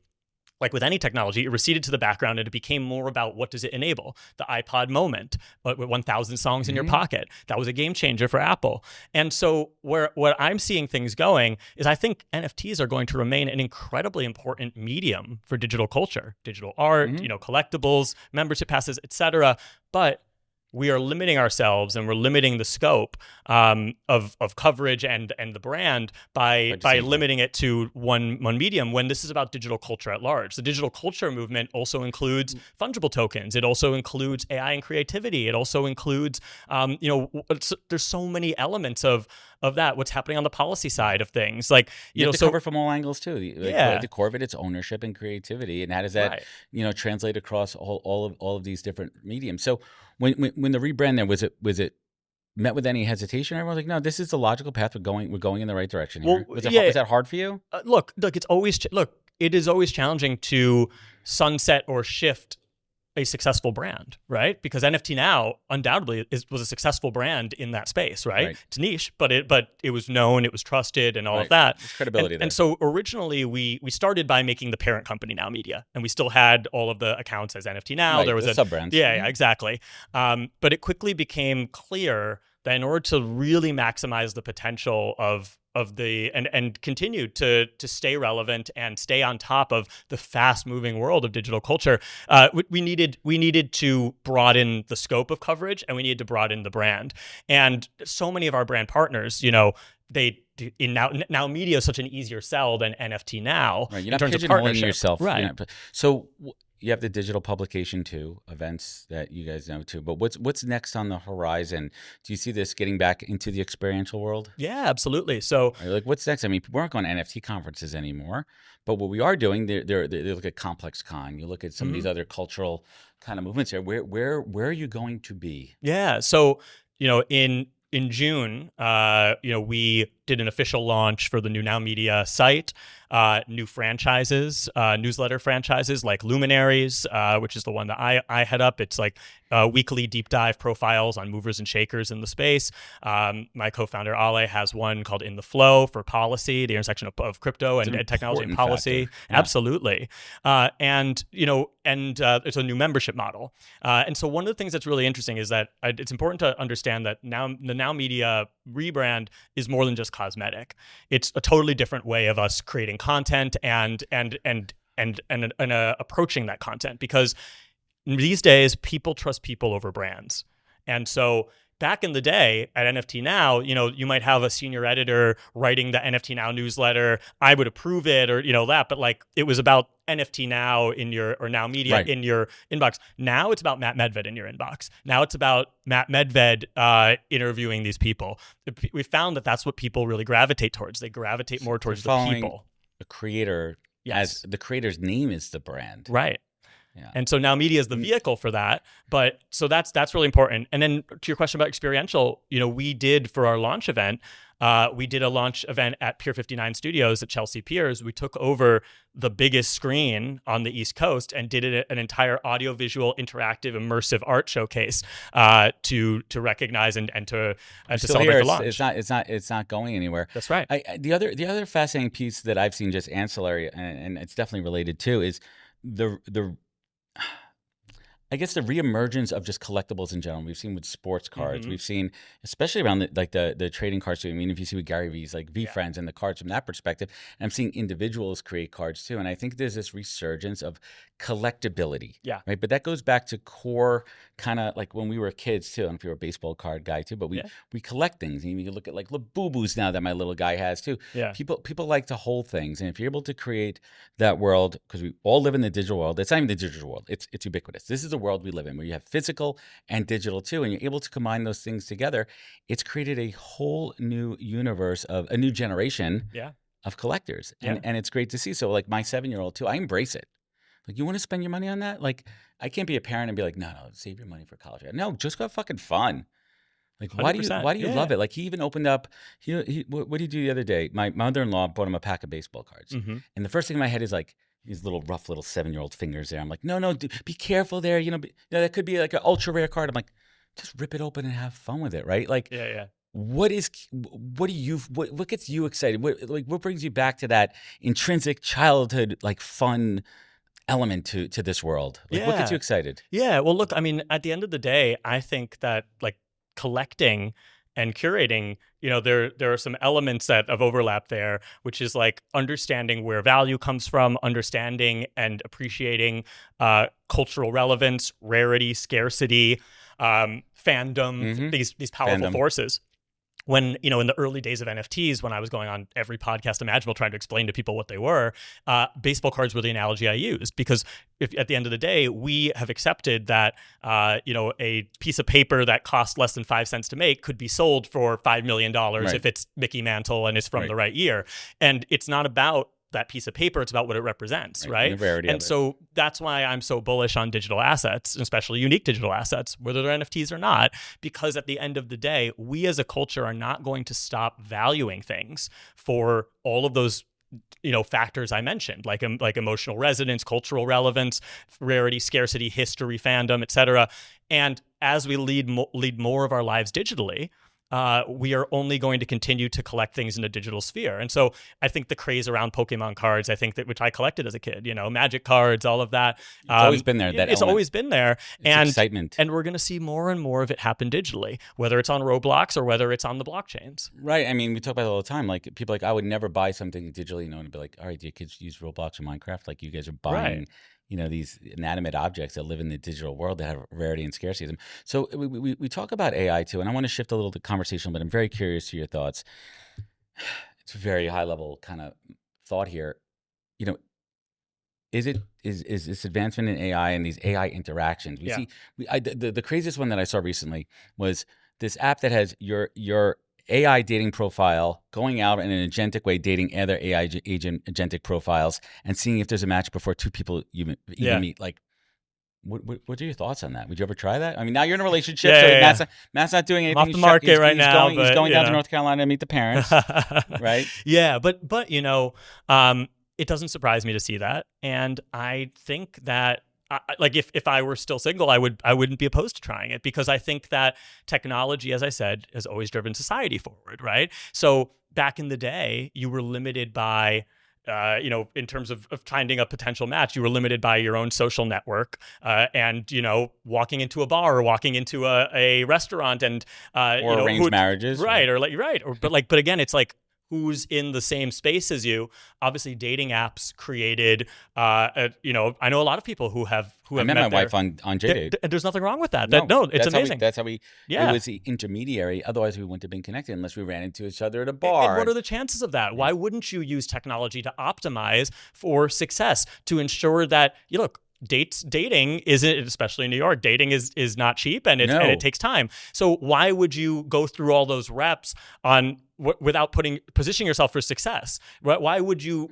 like with any technology, it receded to the background and it became more about what does it enable? The iPod moment, with 1,000 songs in your pocket. That was a game changer for Apple. And so what I'm seeing things going is I think NFTs are going to remain an incredibly important medium for digital culture, digital art, collectibles, membership passes, etc. But we are limiting ourselves and we're limiting the scope of coverage and the brand by limiting it to one medium when this is about digital culture at large. The digital culture movement also includes fungible tokens. It also includes AI and creativity. It also includes, there's so many elements of that. What's happening on the policy side of things, like you have to cover from all angles too. The core of it, it's ownership and creativity, and how does that translate across all of these different mediums? So when the rebrand there, was it met with any hesitation? Everyone's like, no, this is the logical path. We're going in the right direction here. Was that hard for you? Look, it's always it is always challenging to sunset or shift a successful brand, right? Because NFT Now undoubtedly was a successful brand in that space, right? It's niche, but it was known, it was trusted, and all of that. There's credibility there. And so originally we started by making the parent company Now Media, and we still had all of the accounts as NFT Now. There was a sub-brand. Yeah, exactly. But it quickly became clear that in order to really maximize the potential of the and continue to stay relevant and stay on top of the fast moving world of digital culture, we needed to broaden the scope of coverage, and we needed to broaden the brand. And so many of our brand partners, Now Media is such an easier sell than NFT Now. Right, you're not pigeonholing yourself. Right. So you have the digital publication too, events that you guys know too. But what's next on the horizon? Do you see this getting back into the experiential world? Yeah, absolutely. So, like, what's next? I mean, people aren't going to NFT conferences anymore, but what we are doing, they look at Complex Con. You look at some of these other cultural kind of movements here. Where are you going to be? Yeah. So, in June, we did an official launch for the new Now Media site, new franchises, newsletter franchises like Luminaries, which is the one that I head up. It's like weekly deep dive profiles on movers and shakers in the space. My co-founder Ale has one called In the Flow for policy, the intersection of crypto and technology and policy. Yeah. Absolutely. And it's a new membership model. And so one of the things that's really interesting is that it's important to understand that the Now Media rebrand is more than just cosmetic. It's a totally different way of us creating content and approaching that content, because these days people trust people over brands. And so back in the day at NFT Now, you might have a senior editor writing the NFT Now newsletter. I would approve it or, that, but like it was about NFT Now or Now Media in your inbox. Now it's about Matt Medved in your inbox. Now it's about Matt Medved interviewing these people. We found that that's what people really gravitate towards. They gravitate more towards the people. A creator as the creator's name is the brand. Right. Yeah. And so Now Media is the vehicle for that. But so that's really important. And then to your question about experiential, we did for our launch event, we did a launch event at Pier 59 Studios at Chelsea Piers. We took over the biggest screen on the East Coast and did an entire audiovisual, interactive, immersive art showcase to recognize and to celebrate the launch. It's not going anywhere. That's right. The other fascinating piece that I've seen, just ancillary, and it's definitely related too, is I guess the reemergence of just collectibles in general. We've seen with sports cards. We've seen, especially around the trading cards too. I mean, if you see with Gary Vee's like V-Friends and the cards from that perspective, and I'm seeing individuals create cards too. And I think there's this resurgence of collectability. Yeah. Right. But that goes back to core kind of like when we were kids too. I don't know if you're a baseball card guy too, but we collect things. And you look at like Labubu's now that my little guy has too. Yeah. People like to hold things. And if you're able to create that world, because we all live in the digital world, it's not even the digital world. It's ubiquitous. This is the world we live in where you have physical and digital too. And you're able to combine those things together. It's created a whole new universe of a new generation of collectors. And it's great to see. So like my 7-year-old too, I embrace it. Like, you want to spend your money on that? Like, I can't be a parent and be like, no, save your money for college. No, just go have fucking fun. Like, why do you love it? Like, he even opened up, what did he do the other day? My mother-in-law bought him a pack of baseball cards. And the first thing in my head is like, these little rough little 7-year-old fingers there. I'm like, no, be careful there. That could be like an ultra rare card. I'm like, just rip it open and have fun with it, right? Like, what gets you excited? What brings you back to that intrinsic childhood, like fun element to this world? Like, what gets you excited? Yeah. Well, look, I mean, at the end of the day, I think that like collecting and curating, there are some elements of overlap there, which is like understanding where value comes from, understanding and appreciating cultural relevance, rarity, scarcity, fandom, these powerful forces. When, in the early days of NFTs, when I was going on every podcast imaginable trying to explain to people what they were, baseball cards were the analogy I used, because if at the end of the day, we have accepted that, a piece of paper that cost less than 5 cents to make could be sold for $5 million if it's Mickey Mantle and it's from the right year. And it's not about that piece of paper, it's about what it represents, right? And the rarity of it. So that's why I'm so bullish on digital assets, especially unique digital assets, whether they're NFTs or not, because at the end of the day, we as a culture are not going to stop valuing things for all of those factors I mentioned, like emotional resonance, cultural relevance, rarity, scarcity, history, fandom, etc. And as we lead more of our lives digitally, we are only going to continue to collect things in the digital sphere. And so I think the craze around Pokemon cards, which I collected as a kid, Magic cards, all of that. It's always been there. It's always been there. It's excitement. And we're going to see more and more of it happen digitally, whether it's on Roblox or whether it's on the blockchains. Right. I mean, we talk about it all the time. Like, people like, I would never buy something digitally, and be like, all right, do your kids use Roblox or Minecraft? Like, you guys are buying... these inanimate objects that live in the digital world that have rarity and scarcity. So we talk about AI too, and I want to shift a little the conversation, but I'm very curious to your thoughts. It's a very high level kind of thought here. Is this advancement in AI and these AI interactions? We see the craziest one that I saw recently was this app that has your AI dating profile going out in an agentic way, dating other AI agentic profiles and seeing if there's a match before two people even meet. Like, what are your thoughts on that? Would you ever try that? I mean, now you're in a relationship, so Matt's not doing anything. I'm off the market right now. He's going down to North Carolina to meet the parents, right? Yeah, but it doesn't surprise me to see that, and I think that. If I were still single, I wouldn't be opposed to trying it, because I think that technology, as I said, has always driven society forward, right? So back in the day, you were limited by, in terms of finding a potential match, you were limited by your own social network, and walking into a bar or walking into a restaurant and or arranged marriages, right? But again, it's like, who's in the same space as you. Obviously, dating apps created, I know a lot of people who have I met my wife on JDate. There's nothing wrong with that. It's amazing. That's how we, it was the intermediary. Otherwise, we wouldn't have been connected unless we ran into each other at a bar. And what are the chances of that? Why wouldn't you use technology to optimize for success, to ensure that, dating isn't, especially in New York, dating is not cheap and it takes time. So why would you go through all those reps on without positioning yourself for success. Why would you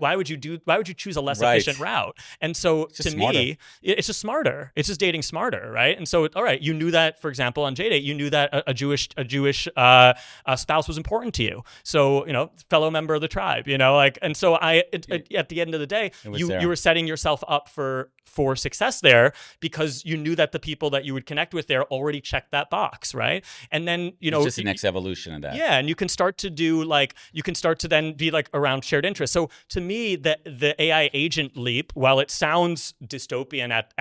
choose a less efficient route? And so to me, it's just smarter. It's just dating smarter, right? And so, all right, you knew that, for example, on JDate, you knew that a Jewish spouse was important to you. So, fellow member of the tribe, and so at the end of the day, you were setting yourself up for success there because you knew that the people that you would connect with there already checked that box, right? And then, it's just the next evolution of that. Yeah, and you can start to then be like around shared interests. So to me, the AI agent leap, while it sounds dystopian at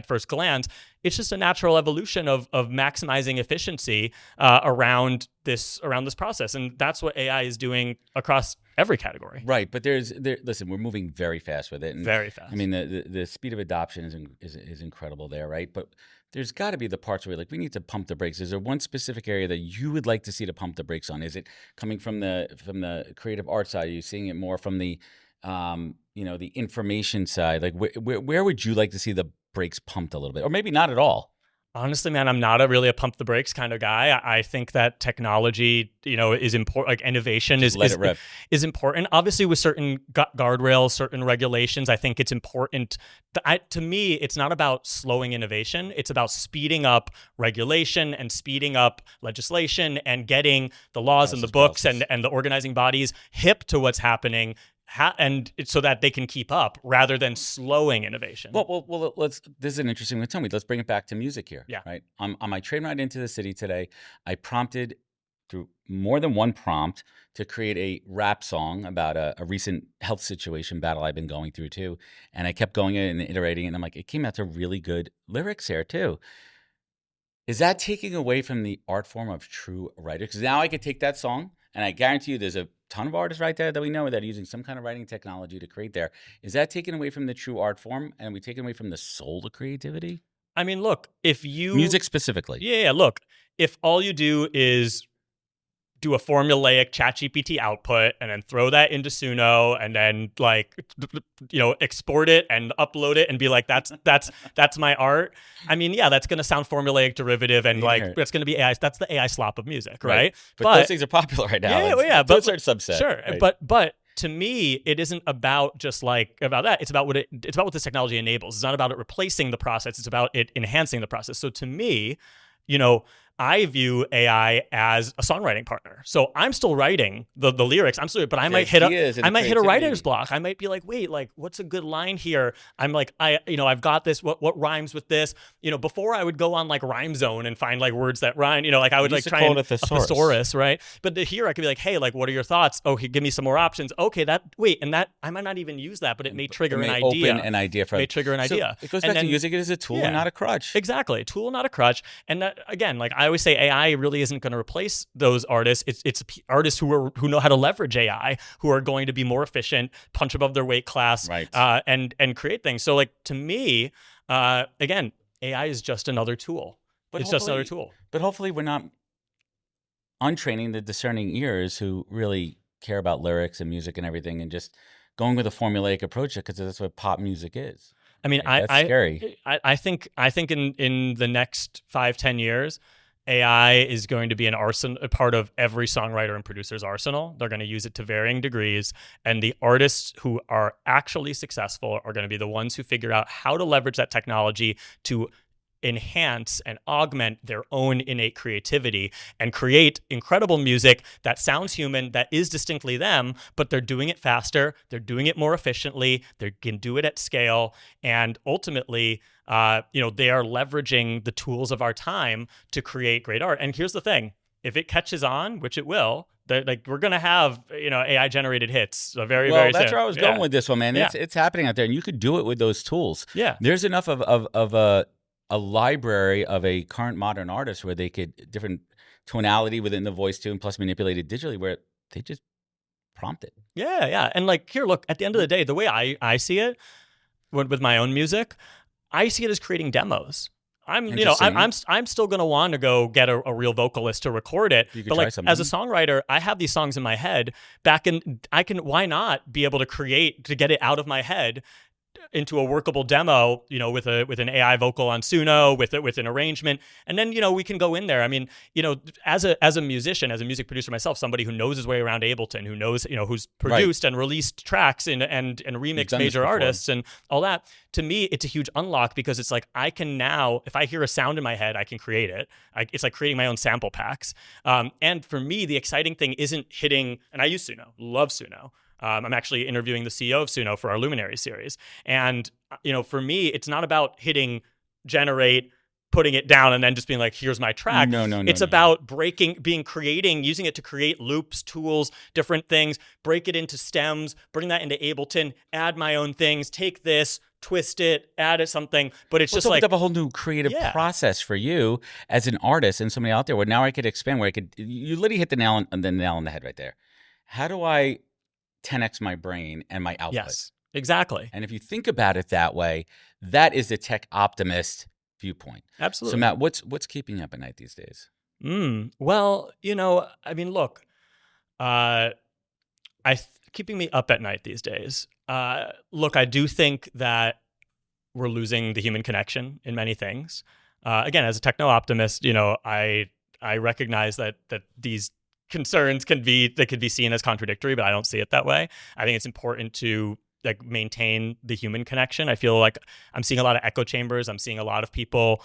first glance, it's just a natural evolution of maximizing efficiency around this process, and that's what AI is doing across every category. Right, but listen, we're moving very fast with it. And very fast. I mean, the speed of adoption is incredible there, right? But there's got to be the parts where we need to pump the brakes. Is there one specific area that you would like to see to pump the brakes on? Is it coming from the creative art side? Are you seeing it more from the the information side? Like where would you like to see the brakes pumped a little bit, or maybe not at all? Honestly, man, I'm not really a pump the brakes kind of guy. I think that technology, is important. Like innovation is important. Obviously, with certain guardrails, certain regulations, I think it's important. To me, it's not about slowing innovation. It's about speeding up regulation and speeding up legislation and getting the laws and the books and the organizing bodies hip to what's happening. And so that they can keep up rather than slowing innovation. Well, this is an interesting one. Tell me, let's bring it back to music here. Yeah. Right. On my train ride into the city today, I prompted through more than one prompt to create a rap song about a recent health situation battle I've been going through too. And I kept going and iterating, and I'm like, it came out to really good lyrics here too. Is that taking away from the art form of true writers? Because now I could take that song, and I guarantee you there's a ton of artists right there that we know that are using some kind of writing technology to create there. Is that taken away from the true art form, and we taken away from the soul of creativity? I mean, look, if you... Music specifically. Yeah, look, if all you do is do a formulaic ChatGPT output and then throw that into Suno and then export it and upload it and be like, that's my art. I mean, yeah, that's going to sound formulaic, derivative, and that's going to be AI. That's the AI slop of music, right? But those things are popular right now. Yeah, those are a subset. Sure, right? but to me, it isn't about just about that. It's about what this technology enables. It's not about it replacing the process. It's about it enhancing the process. So to me, I view AI as a songwriting partner. So I'm still writing the lyrics. But I might hit a writer's block. I might be like, wait, what's a good line here? I'm like, I've got this. What rhymes with this? Before I would go on Rhyme Zone and find words that rhyme. I would try and a thesaurus, right? But here I could be like, hey, what are your thoughts? Okay, give me some more options. Okay, I might not even use that, but it may trigger an idea. Open an idea for may trigger an idea. It goes back to using it as a tool and not a crutch. Exactly, a tool, not a crutch. And that, again, I always say, AI really isn't going to replace those artists. It's artists who know how to leverage AI, who are going to be more efficient, punch above their weight class, right. And create things. So to me, again, AI is just another tool. It's just another tool. But hopefully we're not untraining the discerning ears who really care about lyrics and music and everything, and just going with a formulaic approach, because that's what pop music is. I mean, that's scary. I think in the next 5-10 years, AI is going to be a part of every songwriter and producer's arsenal. They're going to use it to varying degrees. And the artists who are actually successful are going to be the ones who figure out how to leverage that technology to enhance and augment their own innate creativity and create incredible music that sounds human, that is distinctly them, but they're doing it faster, they're doing it more efficiently, they can do it at scale, and ultimately, they are leveraging the tools of our time to create great art. And here's the thing: if it catches on, which it will, we're gonna have AI generated hits very well. Very that's soon. where I was going with this one, man. It's happening out there, and you could do it with those tools. Yeah, there's enough of a library of a current modern artist where they could different tonality within the voice too, and plus manipulate it digitally, where they just prompt it. Yeah, and here, look. At the end of the day, the way I see it with my own music, I see it as creating demos. I'm still gonna want to go get a real vocalist to record it. But as a songwriter, I have these songs in my head. Why not be able to get it out of my head into a workable demo, with an AI vocal on Suno, with an arrangement, and then we can go in there. I mean, as a musician, as a music producer myself, somebody who knows his way around Ableton, who knows who's produced and released tracks and remixed major artists and all that. To me, it's a huge unlock because it's like I can now, if I hear a sound in my head, I can create it. It's like creating my own sample packs. And for me, the exciting thing isn't hitting, and I use Suno, love Suno. I'm actually interviewing the CEO of Suno for our Luminary series. And, for me, it's not about hitting generate, putting it down, and then just being like, here's my track. No. It's about using it to create loops, tools, different things, break it into stems, bring that into Ableton, add my own things, take this, twist it, add it something. But it's just like up a whole new creative process for you as an artist and somebody out there where now I could expand, where you literally hit the nail on the head right there. How do I 10x my brain and my output? Yes, exactly. And if you think about it that way, that is the tech optimist viewpoint. Absolutely. So Matt, what's keeping you up at night these days? Well, I mean, look, keeping me up at night these days. Look, I do think that we're losing the human connection in many things. Again, as a techno optimist, I recognize that these concerns could be seen as contradictory, but I don't see it that way. I think it's important to maintain the human connection. I feel like I'm seeing a lot of echo chambers. I'm seeing a lot of people,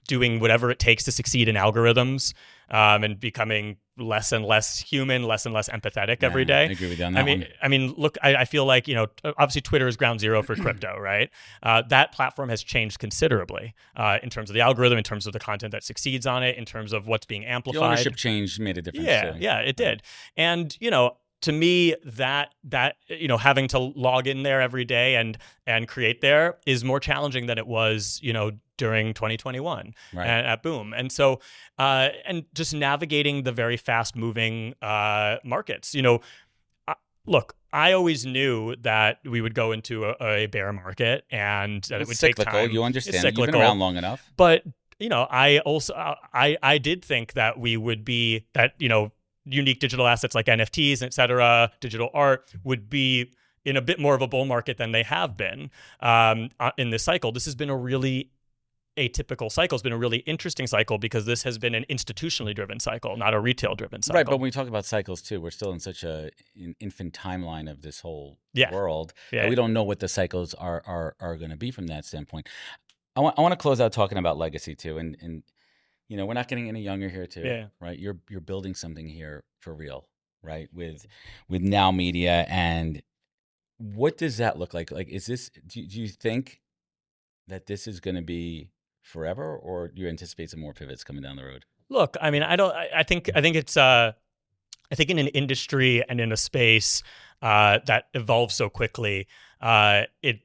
doing whatever it takes to succeed in algorithms, and becoming less and less human, less and less empathetic every day. I agree with you on that one. I mean, look, I feel like, obviously Twitter is ground zero for crypto, right? That platform has changed considerably in terms of the algorithm, in terms of the content that succeeds on it, in terms of what's being amplified. The ownership change made a difference. Yeah, it did. And, to me, that having to log in there every day and create there is more challenging than it was, during 2021 at Boom. And so, and just navigating the very fast moving markets, look, I always knew that we would go into a bear market and that it would take time. You understand. You've been around long enough. But, I also, I did think that we would be, that, unique digital assets like NFTs, et cetera, digital art would be in a bit more of a bull market than they have been in this cycle. This has been a really atypical cycle. It's been a really interesting cycle because this has been an institutionally driven cycle, not a retail driven cycle. Right, but when we talk about cycles too, we're still in such an infant timeline of this whole world that we don't know what the cycles are going to be from that standpoint. I want to close out talking about legacy too, and we're not getting any younger here too, right? You're building something here for real, right? With Now Media, and what does that look like? Like, is this? Do you think that this is going to be forever, or do you anticipate some more pivots coming down the road? Look, I mean, I think it's I think in an industry and in a space that evolves so quickly,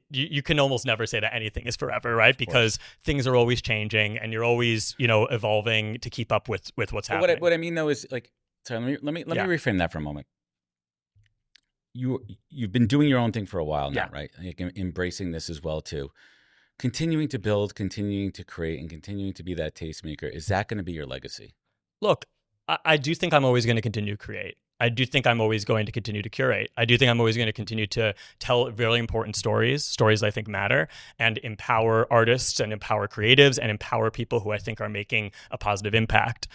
you can almost never say that anything is forever, right? Because things are always changing, and you're always evolving to keep up with what's happening. What I mean though is like, sorry, let me reframe that for a moment. You've been doing your own thing for a while now, right? Like, embracing this as well too. Continuing to build, continuing to create, and continuing to be that tastemaker, is that going to be your legacy? Look, I do think I'm always going to continue to create. I do think I'm always going to continue to curate. I do think I'm always going to continue to tell really important stories I think matter, and empower artists and empower creatives and empower people who I think are making a positive impact.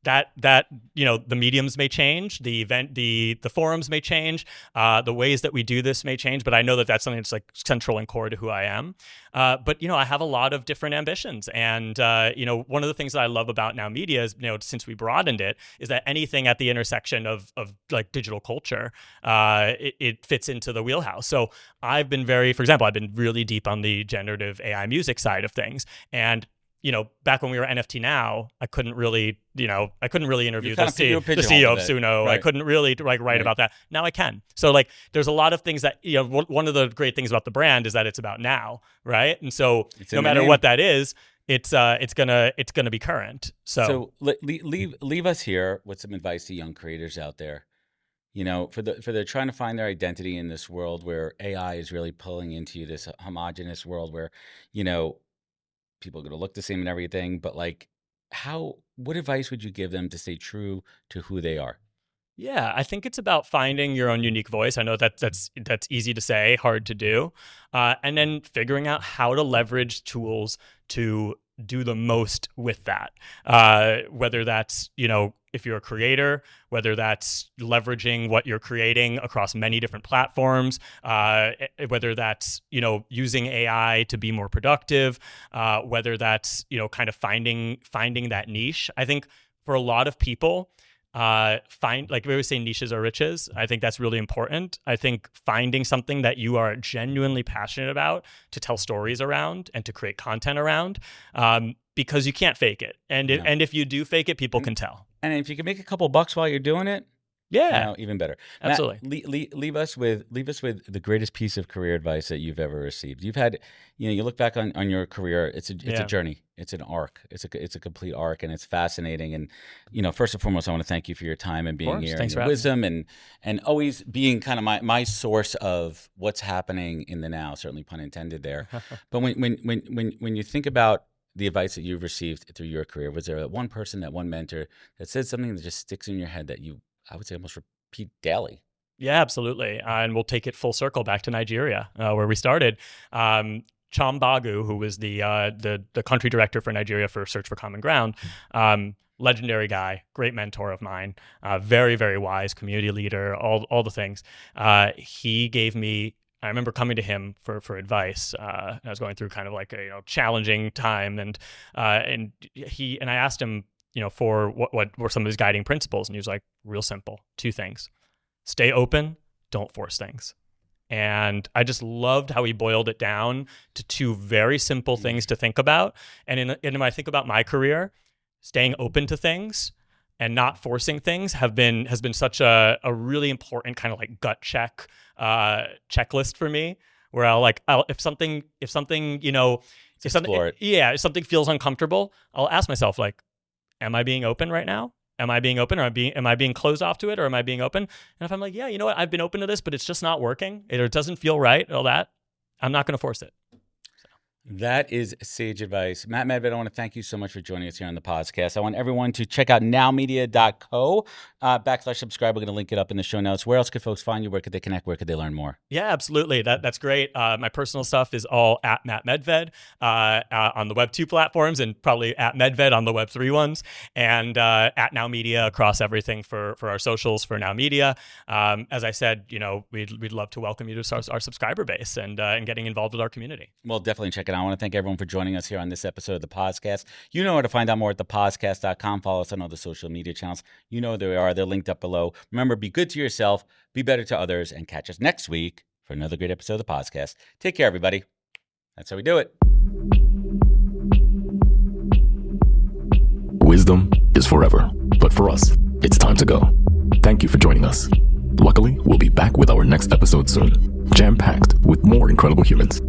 That the mediums may change, the forums may change, the ways that we do this may change, but I know that that's something that's like central and core to who I am. But I have a lot of different ambitions, and one of the things that I love about Now Media is, since we broadened it, is that anything at the intersection of like digital culture, it fits into the wheelhouse. So I've been for example, I've been really deep on the generative AI music side of things, and back when we were NFT Now, I couldn't really interview the CEO of Suno. Right. I couldn't really write about that. Now I can. So there's a lot of things that, one of the great things about the brand is that it's about now, right? And so no matter what that is, it's gonna be current. So leave us here with some advice to young creators out there. For they're trying to find their identity in this world where AI is really pulling into this homogenous world where, people are going to look the same and everything, but what advice would you give them to stay true to who they are? Yeah, I think it's about finding your own unique voice. I know that's easy to say, hard to do, and then figuring out how to leverage tools to do the most with that. Whether that's, if you're a creator, whether that's leveraging what you're creating across many different platforms, whether that's, using AI to be more productive, whether that's, kind of finding that niche. I think for a lot of people, like we always say, niches are riches. I think that's really important. I think finding something that you are genuinely passionate about to tell stories around and to create content around, because you can't fake it. And if you do fake it, people can tell. And if you can make a couple bucks while you're doing it, even better. Absolutely. Matt, leave us with the greatest piece of career advice that you've ever received. You've had, you look back on your career. It's a journey. It's an arc. It's a complete arc, and it's fascinating. And first and foremost, I want to thank you for your time and being here, and your wisdom, and always being kind of my source of what's happening in the now. Certainly, pun intended there. But when you think about the advice that you've received through your career, was there that one person, that one mentor that said something that just sticks in your head that you, I would say, almost repeat daily? Yeah, absolutely. And we'll take it full circle back to Nigeria, where we started. Cham Bagu, who was the country director for Nigeria for Search for Common Ground, legendary guy, great mentor of mine, very, very wise community leader, all the things. He gave me, I remember coming to him for advice. I was going through kind of like a challenging time, and I asked him, for what were some of his guiding principles, and he was like, real simple, 2 things: stay open, don't force things. And I just loved how he boiled it down to 2 very simple things to think about. And when I think about my career, staying open to things and not forcing things has been such a really important kind of like gut checklist for me, where if something feels uncomfortable, I'll ask myself, like, am I being open right now? Am I being open, or am I being closed off to it, or am I being open? And if I'm like, yeah, you know what, I've been open to this, but it's just not working, it doesn't feel right, all that, I'm not going to force it. That is sage advice. Matt Medved, I want to thank you so much for joining us here on the podcast. I want everyone to check out nowmedia.co /subscribe. We're going to link it up in the show notes. Where else could folks find you? Where could they connect? Where could they learn more? Yeah, absolutely. That's great. My personal stuff is all at Matt Medved on the Web 2 platforms, and probably at Medved on the Web 3 ones, and at Now Media across everything for our socials for Now Media. As I said, we'd love to welcome you to our subscriber base and getting involved with our community. Well, definitely check it out. I want to thank everyone for joining us here on this episode of the podcast. You know where to find out more at thepodcast.com. Follow us on all the social media channels. You know where they are. They're linked up below. Remember, be good to yourself, be better to others, and catch us next week for another great episode of the podcast. Take care, everybody. That's how we do it. Wisdom is forever, but for us, it's time to go. Thank you for joining us. Luckily, we'll be back with our next episode soon, jam-packed with more incredible humans.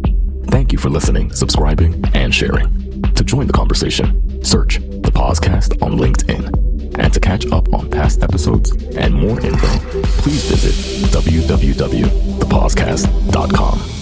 Thank you for listening, subscribing, and sharing. To join the conversation, search The Podcast on LinkedIn. And to catch up on past episodes and more info, please visit www.thepodcast.com.